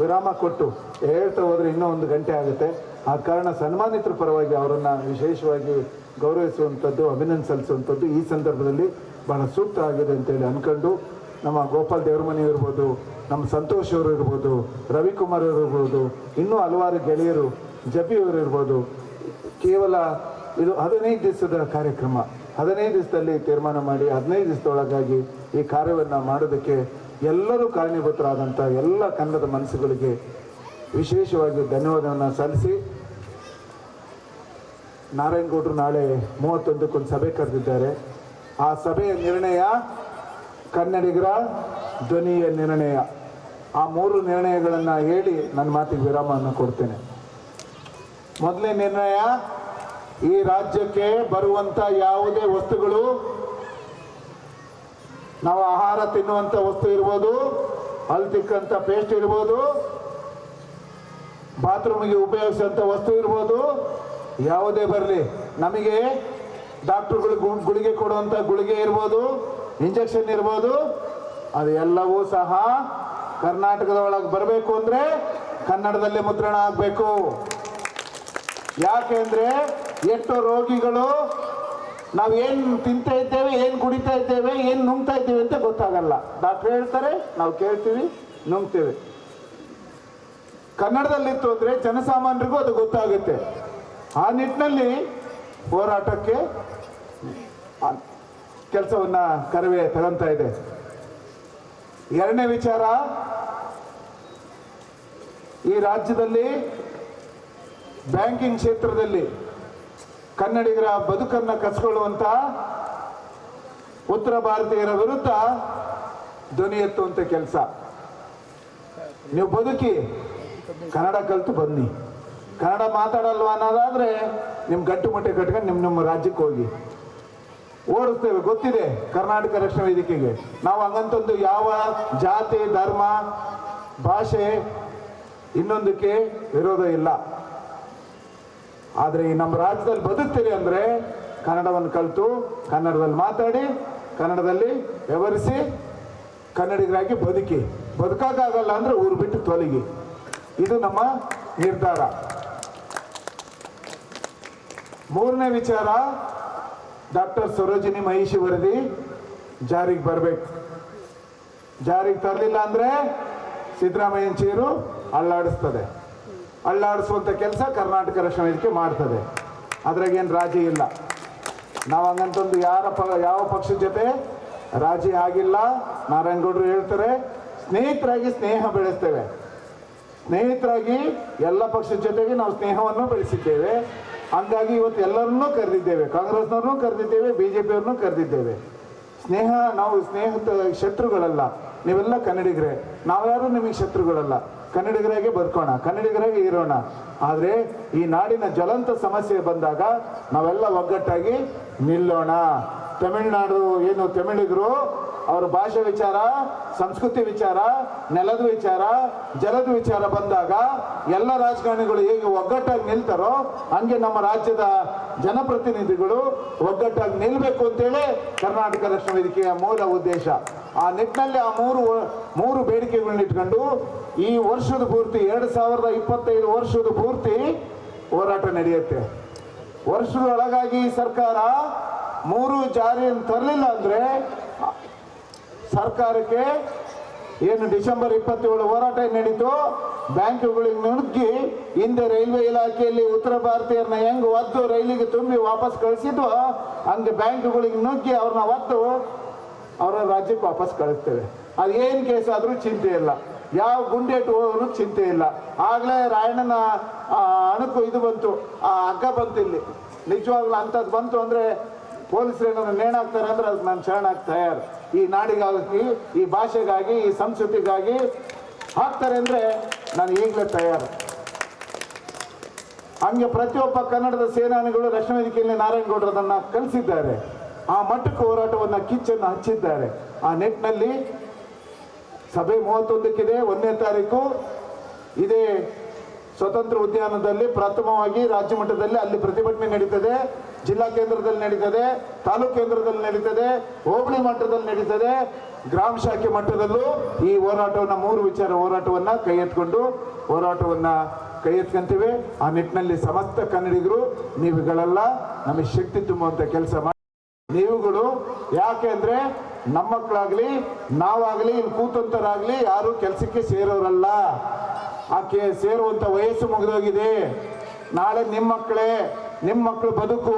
B: ವಿರಾಮ ಕೊಟ್ಟು ಹೇಳ್ತಾ ಹೋದರೆ ಇನ್ನೂ 1 ಗಂಟೆ ಆಗುತ್ತೆ. ಆ ಕಾರಣ ಸನ್ಮಾನಿತರ ಪರವಾಗಿ ಅವರನ್ನು ವಿಶೇಷವಾಗಿ ಗೌರವಿಸುವಂಥದ್ದು, ಅಭಿನಂದನೆ ಸಲ್ಲಿಸುವಂಥದ್ದು ಈ ಸಂದರ್ಭದಲ್ಲಿ ಬಹಳ ಸೂಕ್ತ ಆಗಿದೆ ಅಂತೇಳಿ ಅಂದ್ಕೊಂಡು, ನಮ್ಮ ಗೋಪಾಲ್ ದೇವರಮನಿ ಇರ್ಬೋದು, ನಮ್ಮ ಸಂತೋಷ್ ಅವರು ಇರ್ಬೋದು, ರವಿಕುಮಾರ್ ಅವರು ಇರ್ಬೋದು, ಇನ್ನೂ ಹಲವಾರು ಗೆಳೆಯರು, ಜಬಿ ಅವರು ಇರ್ಬೋದು. ಕೇವಲ ಇದು 15 ದಿವಸದ ಕಾರ್ಯಕ್ರಮ, 15 ದಿವಸದಲ್ಲಿ ತೀರ್ಮಾನ ಮಾಡಿ 15 ದಿವಸದೊಳಗಾಗಿ ಈ ಕಾರ್ಯವನ್ನು ಮಾಡೋದಕ್ಕೆ ಎಲ್ಲರೂ ಕಾರಣೀಭೂತರಾದಂಥ ಎಲ್ಲ ಕನ್ನಡದ ಮನಸ್ಸುಗಳಿಗೆ ವಿಶೇಷವಾಗಿ ಧನ್ಯವಾದವನ್ನು ಸಲ್ಲಿಸಿ, ನಾರಾಯಣಗೌಡರು ನಾಳೆ 31ಕ್ಕೆ ಸಭೆ ಕರೆದಿದ್ದಾರೆ. ಆ ಸಭೆಯ ನಿರ್ಣಯ ಕನ್ನಡಿಗರ ಧ್ವನಿಯ ನಿರ್ಣಯ. ಆ 3 ನಿರ್ಣಯಗಳನ್ನು ಹೇಳಿ ನನ್ನ ಮಾತಿಗೆ ವಿರಾಮವನ್ನು ಕೊಡ್ತೇನೆ. ಮೊದಲನೇ ನಿರ್ಣಯ, ಈ ರಾಜ್ಯಕ್ಕೆ ಬರುವಂಥ ಯಾವುದೇ ವಸ್ತುಗಳು, ನಾವು ಆಹಾರ ತಿನ್ನುವಂಥ ವಸ್ತು ಇರ್ಬೋದು, ಹಲ್ಲು ತಿಕ್ಕಂಥ ಪೇಸ್ಟ್ ಇರ್ಬೋದು, ಬಾತ್ರೂಮಿಗೆ ಉಪಯೋಗಿಸುವಂಥ ವಸ್ತು ಇರ್ಬೋದು, ಯಾವುದೇ ಬರಲಿ, ನಮಗೆ ಡಾಕ್ಟ್ರುಗಳು ಗುಳಿಗೆ ಕೊಡುವಂಥ ಗುಳಿಗೆ ಇರ್ಬೋದು, ಇಂಜೆಕ್ಷನ್ ಇರ್ಬೋದು, ಅದು ಎಲ್ಲವೂ ಸಹ ಕರ್ನಾಟಕದ ಒಳಗೆ ಬರಬೇಕು ಅಂದರೆ ಕನ್ನಡದಲ್ಲೇ ಮುದ್ರಣ ಆಗಬೇಕು. ಯಾಕೆಂದರೆ ಎಷ್ಟು ರೋಗಿಗಳು ನಾವು ಏನು ತಿಂತಾ ಇದ್ದೇವೆ, ಏನು ಕುಡಿತಾ ಇದ್ದೇವೆ, ಏನು ನುಂಗ್ತಾ ಇದ್ದೇವೆ ಅಂತ ಗೊತ್ತಾಗಲ್ಲ. ಡಾಕ್ಟ್ರ್ ಹೇಳ್ತಾರೆ, ನಾವು ಕೇಳ್ತೀವಿ, ನುಂಗ್ತೇವೆ. ಕನ್ನಡದಲ್ಲಿತ್ತು ಅಂದರೆ ಜನಸಾಮಾನ್ಯರಿಗೂ ಅದು ಗೊತ್ತಾಗುತ್ತೆ. ಆ ನಿಟ್ಟಿನಲ್ಲಿ ಹೋರಾಟಕ್ಕೆ ಕೆಲಸವನ್ನು ಕರವೇ ತಗೊಂತಾ ಇದೆ. ಎರಡನೇ ವಿಚಾರ, ಈ ರಾಜ್ಯದಲ್ಲಿ ಬ್ಯಾಂಕಿಂಗ್ ಕ್ಷೇತ್ರದಲ್ಲಿ ಕನ್ನಡಿಗರ ಬದುಕನ್ನು ಕಸ್ಕೊಳ್ಳುವಂಥ ಉತ್ತರ ಭಾರತೀಯರ ವಿರುದ್ಧ ಧ್ವನಿ ಎತ್ತುವಂಥ ಕೆಲಸ. ನೀವು ಬದುಕಿ, ಕನ್ನಡ ಕಲಿತು ಬನ್ನಿ. ಕನ್ನಡ ಮಾತಾಡಲ್ವಾ ಅನ್ನೋದಾದರೆ ನಿಮ್ಮ ಗಟ್ಟು ಮುಟ್ಟೆ ಕಟ್ಕೊಂಡು ನಿಮ್ಮ ರಾಜ್ಯಕ್ಕೆ ಹೋಗಿ ಓಡಿಸ್ತೇವೆ. ಗೊತ್ತಿದೆ ಕರ್ನಾಟಕ ರಕ್ಷಣಾ ವೇದಿಕೆಗೆ. ನಾವು ಹಂಗಂತಂದು ಯಾವ ಜಾತಿ, ಧರ್ಮ, ಭಾಷೆ ಇನ್ನೊಂದಕ್ಕೆ ವಿರೋಧ ಇಲ್ಲ. ಆದರೆ ಈ ನಮ್ಮ ರಾಜ್ಯದಲ್ಲಿ ಬದುಕ್ತೀರಿ ಅಂದರೆ ಕನ್ನಡವನ್ನು ಕಲಿತು, ಕನ್ನಡದಲ್ಲಿ ಮಾತಾಡಿ, ಕನ್ನಡದಲ್ಲಿ ವ್ಯವಹರಿಸಿ, ಕನ್ನಡಿಗರಾಗಿ ಬದುಕಿ. ಬದುಕೋಕ್ಕಾಗಲ್ಲ ಅಂದರೆ ಊರು ಬಿಟ್ಟು ತೊಲಗಿ. ಇದು ನಮ್ಮ ನಿರ್ಧಾರ. ಮೂರನೇ ವಿಚಾರ, ಡಾಕ್ಟರ್ ಸರೋಜಿನಿ ಮಹಿಷಿ ವರದಿ ಜಾರಿಗೆ ಬರಬೇಕು. ಜಾರಿಗೆ ತರಲಿಲ್ಲ ಅಂದರೆ ಸಿದ್ದರಾಮಯ್ಯನ ಚೀರು ಅಲ್ಲಾಡಿಸ್ತದೆ. ಅಲ್ಲಾಡಿಸುವಂಥ ಕೆಲಸ ಕರ್ನಾಟಕ ರಕ್ಷಣಾ ವೇದಿಕೆ ಮಾಡ್ತದೆ. ಅದ್ರಾಗೇನು ರಾಜಿ ಇಲ್ಲ. ನಾವು ಹಂಗಂತಂದು ಯಾವ ಪಕ್ಷದ ಜೊತೆ ರಾಜಿ ಆಗಿಲ್ಲ. ನಾರಾಯಣಗೌಡರು ಹೇಳ್ತಾರೆ, ಸ್ನೇಹಿತರಾಗಿ ಸ್ನೇಹ ಬೆಳೆಸ್ತೇವೆ. ಸ್ನೇಹಿತರಾಗಿ ಎಲ್ಲ ಪಕ್ಷದ ಜೊತೆಗೆ ನಾವು ಸ್ನೇಹವನ್ನು ಬೆಳೆಸಿದ್ದೇವೆ. ಹಂಗಾಗಿ ಇವತ್ತು ಎಲ್ಲರನ್ನೂ ಕರೆದಿದ್ದೇವೆ. ಕಾಂಗ್ರೆಸ್ನವ್ರನ್ನೂ ಕರೆದಿದ್ದೇವೆ, BJP-ಅವ್ರನ್ನೂ ಕರೆದಿದ್ದೇವೆ. ನಾವು ಸ್ನೇಹದ ಶತ್ರುಗಳಲ್ಲ. ನೀವೆಲ್ಲ ಕನ್ನಡಿಗರೇ, ನಾವ್ಯಾರು ನಿಮಗೆ ಶತ್ರುಗಳಲ್ಲ. ಕನ್ನಡಿಗರಾಗಿ ಬದುಕೋಣ, ಕನ್ನಡಿಗರಾಗಿ ಇರೋಣ. ಆದರೆ ಈ ನಾಡಿನ ಜ್ವಲಂತ ಸಮಸ್ಯೆ ಬಂದಾಗ ನಾವೆಲ್ಲ ಒಗ್ಗಟ್ಟಾಗಿ ನಿಲ್ಲೋಣ. ತಮಿಳುನಾಡು ಏನು ತಮಿಳಿಗರು ಅವರ ಭಾಷೆ ವಿಚಾರ, ಸಂಸ್ಕೃತಿ ವಿಚಾರ, ನೆಲದ ವಿಚಾರ, ಜಲದ ವಿಚಾರ ಬಂದಾಗ ಎಲ್ಲ ರಾಜಕಾರಣಿಗಳು ಹೇಗೆ ಒಗ್ಗಟ್ಟಾಗಿ ನಿಲ್ತಾರೋ ಹಂಗೆ ನಮ್ಮ ರಾಜ್ಯದ ಜನಪ್ರತಿನಿಧಿಗಳು ಒಗ್ಗಟ್ಟಾಗಿ ನಿಲ್ಲಬೇಕು ಅಂತೇಳಿ ಕರ್ನಾಟಕ ರಕ್ಷಣಾ ವೇದಿಕೆಯ ಮೂಲ ಉದ್ದೇಶ. ಆ ನಿಟ್ಟಿನಲ್ಲಿ ಆ ಮೂರು ಬೇಡಿಕೆಗಳನ್ನ ಇಟ್ಕೊಂಡು ಈ ವರ್ಷದ ಪೂರ್ತಿ 2025 ವರ್ಷದ ಪೂರ್ತಿ ಹೋರಾಟ ನಡೆಯುತ್ತೆ. ವರ್ಷದೊಳಗಾಗಿ ಸರ್ಕಾರ 3 ಜಾರಿಯನ್ನು ತರಲಿಲ್ಲ ಅಂದರೆ ಸರ್ಕಾರಕ್ಕೆ ಏನು ಡಿಸೆಂಬರ್ 27 ಹೋರಾಟ ನಡೀತು, ಬ್ಯಾಂಕುಗಳಿಗೆ ನುಗ್ಗಿ ಹಿಂದೆ ರೈಲ್ವೆ ಇಲಾಖೆಯಲ್ಲಿ ಉತ್ತರ ಭಾರತೀಯರನ್ನ ಹೆಂಗ್ ಒದ್ದು ರೈಲಿಗೆ ತುಂಬಿ ವಾಪಸ್ ಕಳಿಸಿದ್ವು, ಹಂಗೆ ಬ್ಯಾಂಕುಗಳಿಗೆ ನುಗ್ಗಿ ಅವ್ರನ್ನ ಒದ್ದು ಅವರ ರಾಜ್ಯಕ್ಕೆ ವಾಪಸ್ ಕಳಿಸ್ತೇವೆ. ಅದು ಏನು ಕೇಸ್ ಆದರೂ ಚಿಂತೆ ಇಲ್ಲ, ಯಾವ ಗುಂಡೇಟು ಹೋದ್ರು ಚಿಂತೆ ಇಲ್ಲ. ಆಗಲೇ ರಾಯಣ್ಣನ ಅಣಕು ಇದು ಬಂತು, ಆ ಹಗ್ಗ ಬಂತು ಇಲ್ಲಿ. ನಿಜವಾಗ್ಲೂ ಅಂಥದ್ದು ಬಂತು ಅಂದರೆ ಪೊಲೀಸರು ಏನಾದ್ರು ನೇಣಾಕ್ತಾರೆ ಅಂದ್ರೆ ಅದಕ್ಕೆ ನಾನು ಶರಣಾಗಿ ತಯಾರು. ಈ ನಾಡಿಗಾಗಿ, ಈ ಭಾಷೆಗಾಗಿ, ಈ ಸಂಸ್ಕೃತಿಗಾಗಿ ಹಾಕ್ತಾರೆ ಅಂದರೆ ನಾನು ಈಗಲೇ ತಯಾರು. ಹಂಗೆ ಪ್ರತಿಯೊಬ್ಬ ಕನ್ನಡದ ಸೇನಾನಿಗಳು ರಕ್ಷಣಾ ವೇದಿಕೆಯಲ್ಲಿ ನಾರಾಯಣಗೌಡರು ಅದನ್ನು ಕಲಿಸಿದ್ದಾರೆ. ಆ ಮಟ್ಟಕ್ಕೆ ಹೋರಾಟವನ್ನು ಕಿಚ್ಚನ್ನು ಹಚ್ಚಿದ್ದಾರೆ. ಆ ನಿಟ್ಟಿನಲ್ಲಿ ಸಭೆ 31ಕ್ಕಿದೆ, 1ನೇ ತಾರೀಕು ಇದೇ ಸ್ವತಂತ್ರ ಉದ್ಯಾನದಲ್ಲಿ ಪ್ರಥಮವಾಗಿ ರಾಜ್ಯ ಮಟ್ಟದಲ್ಲಿ ಅಲ್ಲಿ ಪ್ರತಿಭಟನೆ ನಡೀತದೆ. ಜಿಲ್ಲಾ ಕೇಂದ್ರದಲ್ಲಿ ನಡೀತದೆ, ತಾಲೂಕು ಕೇಂದ್ರದಲ್ಲಿ ನಡೀತದೆ, ಹೋಬಳಿ ಮಟ್ಟದಲ್ಲಿ ನಡೀತದೆ, ಗ್ರಾಮ ಶಾಖೆ ಮಟ್ಟದಲ್ಲೂ ಈ ಹೋರಾಟವನ್ನು 3 ವಿಚಾರ ಹೋರಾಟವನ್ನು ಕೈ ಎತ್ಕೊಂತೀವಿ. ಆ ನಿಟ್ಟಿನಲ್ಲಿ ಸಮಸ್ತ ಕನ್ನಡಿಗರು ನೀವುಗಳೆಲ್ಲ ನಮಗೆ ಶಕ್ತಿ ತುಂಬುವಂಥ ಕೆಲಸ ಮಾಡಿ. ನೀವುಗಳು ಯಾಕೆ ಅಂದರೆ ನಮ್ಮ ಮಕ್ಕಳಾಗಲಿ ನಾವಾಗಲಿ ಇಲ್ಲಿ ಕೂತಂತರಾಗಲಿ ಯಾರು ಕೆಲಸಕ್ಕೆ ಸೇರೋರಲ್ಲ. ಆಕೆ ಸೇರುವಂಥ ವಯಸ್ಸು ಮುಗಿದೋಗಿದೆ. ನಾಳೆ ನಿಮ್ಮ ಮಕ್ಕಳು ಬದುಕು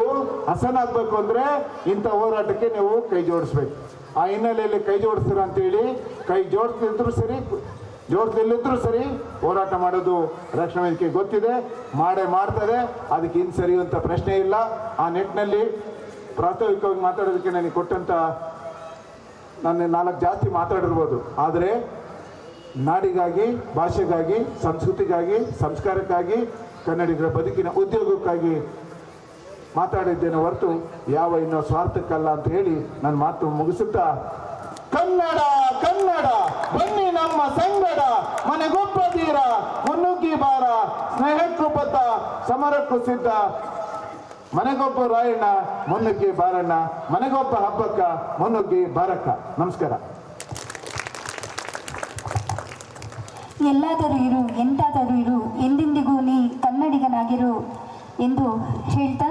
B: ಹಸನಾಗಬೇಕು ಅಂದರೆ ಇಂಥ ಹೋರಾಟಕ್ಕೆ ನೀವು ಕೈ ಜೋಡಿಸ್ಬೇಕು. ಆ ಹಿನ್ನೆಲೆಯಲ್ಲಿ ಕೈ ಜೋಡಿಸ್ತೀರ ಅಂತೇಳಿ, ಕೈ ಜೋಡಿಸ್ತಿದ್ರು ಸರಿ, ಜೋಡಿಸಲಿಲ್ಲದ್ರೂ ಸರಿ, ಹೋರಾಟ ಮಾಡೋದು ರಕ್ಷಣಾ ವೇದಿಕೆ ಗೊತ್ತಿದೆ, ಮಾಡ್ತದೆ. ಅದಕ್ಕೆ ಇನ್ನು ಸರಿಯುವಂಥ ಪ್ರಶ್ನೆ ಇಲ್ಲ. ಆ ನಿಟ್ಟಿನಲ್ಲಿ ಪ್ರಾಸ್ತಾವಿಕವಾಗಿ ಮಾತಾಡೋದಕ್ಕೆ ನನಗೆ ಕೊಟ್ಟಂಥ ನಾನು 4 ಜಾಸ್ತಿ ಮಾತಾಡಿರ್ಬೋದು, ಆದರೆ ನಾಡಿಗಾಗಿ, ಭಾಷೆಗಾಗಿ, ಸಂಸ್ಕೃತಿಗಾಗಿ, ಸಂಸ್ಕಾರಕ್ಕಾಗಿ, ಕನ್ನಡಿಗರ ಬದುಕಿನ ಉದ್ಯೋಗಕ್ಕಾಗಿ ಮಾತಾಡಿದ್ದೇನೆ ಹೊರತು ಯಾವ ಇನ್ನೂ ಸ್ವಾರ್ಥಕ್ಕಲ್ಲ ಅಂತ ಹೇಳಿ ನನ್ನ ಮಾತು ಮುಗಿಸುತ್ತಾ, ಕನ್ನಡ ಕನ್ನಡ ಬನ್ನಿ ನಮ್ಮ ಸಂಗಡ, ಮನೆಗೊಬ್ಬ ತೀರ ಮುನ್ನುಗ್ಗಿ ಬಾರ, ಸ್ನೇಹಕ್ಕೂ ಬದ್ಧ ಸಮರಕ್ಕೂ ಸಿದ್ಧ, ಮನೆಗೊಬ್ಬ ರಾಯಣ್ಣ ಮುನ್ನುಗ್ಗಿ ಬಾರಣ್ಣ, ಮನೆಗೊಬ್ಬ ಹಬ್ಬಕ್ಕ ಮುನ್ನುಗ್ಗಿ ಬಾರಕ್ಕ. ನಮಸ್ಕಾರ.
C: ಎಲ್ಲಾದರೂ ಇರು, ಎಂತಾದರೂ ಇರು, ಎಂದೆಂದಿಗೂ ನೀ ಕನ್ನಡಿಗನಾಗಿರು ಎಂದು ಹೇಳ್ತಾ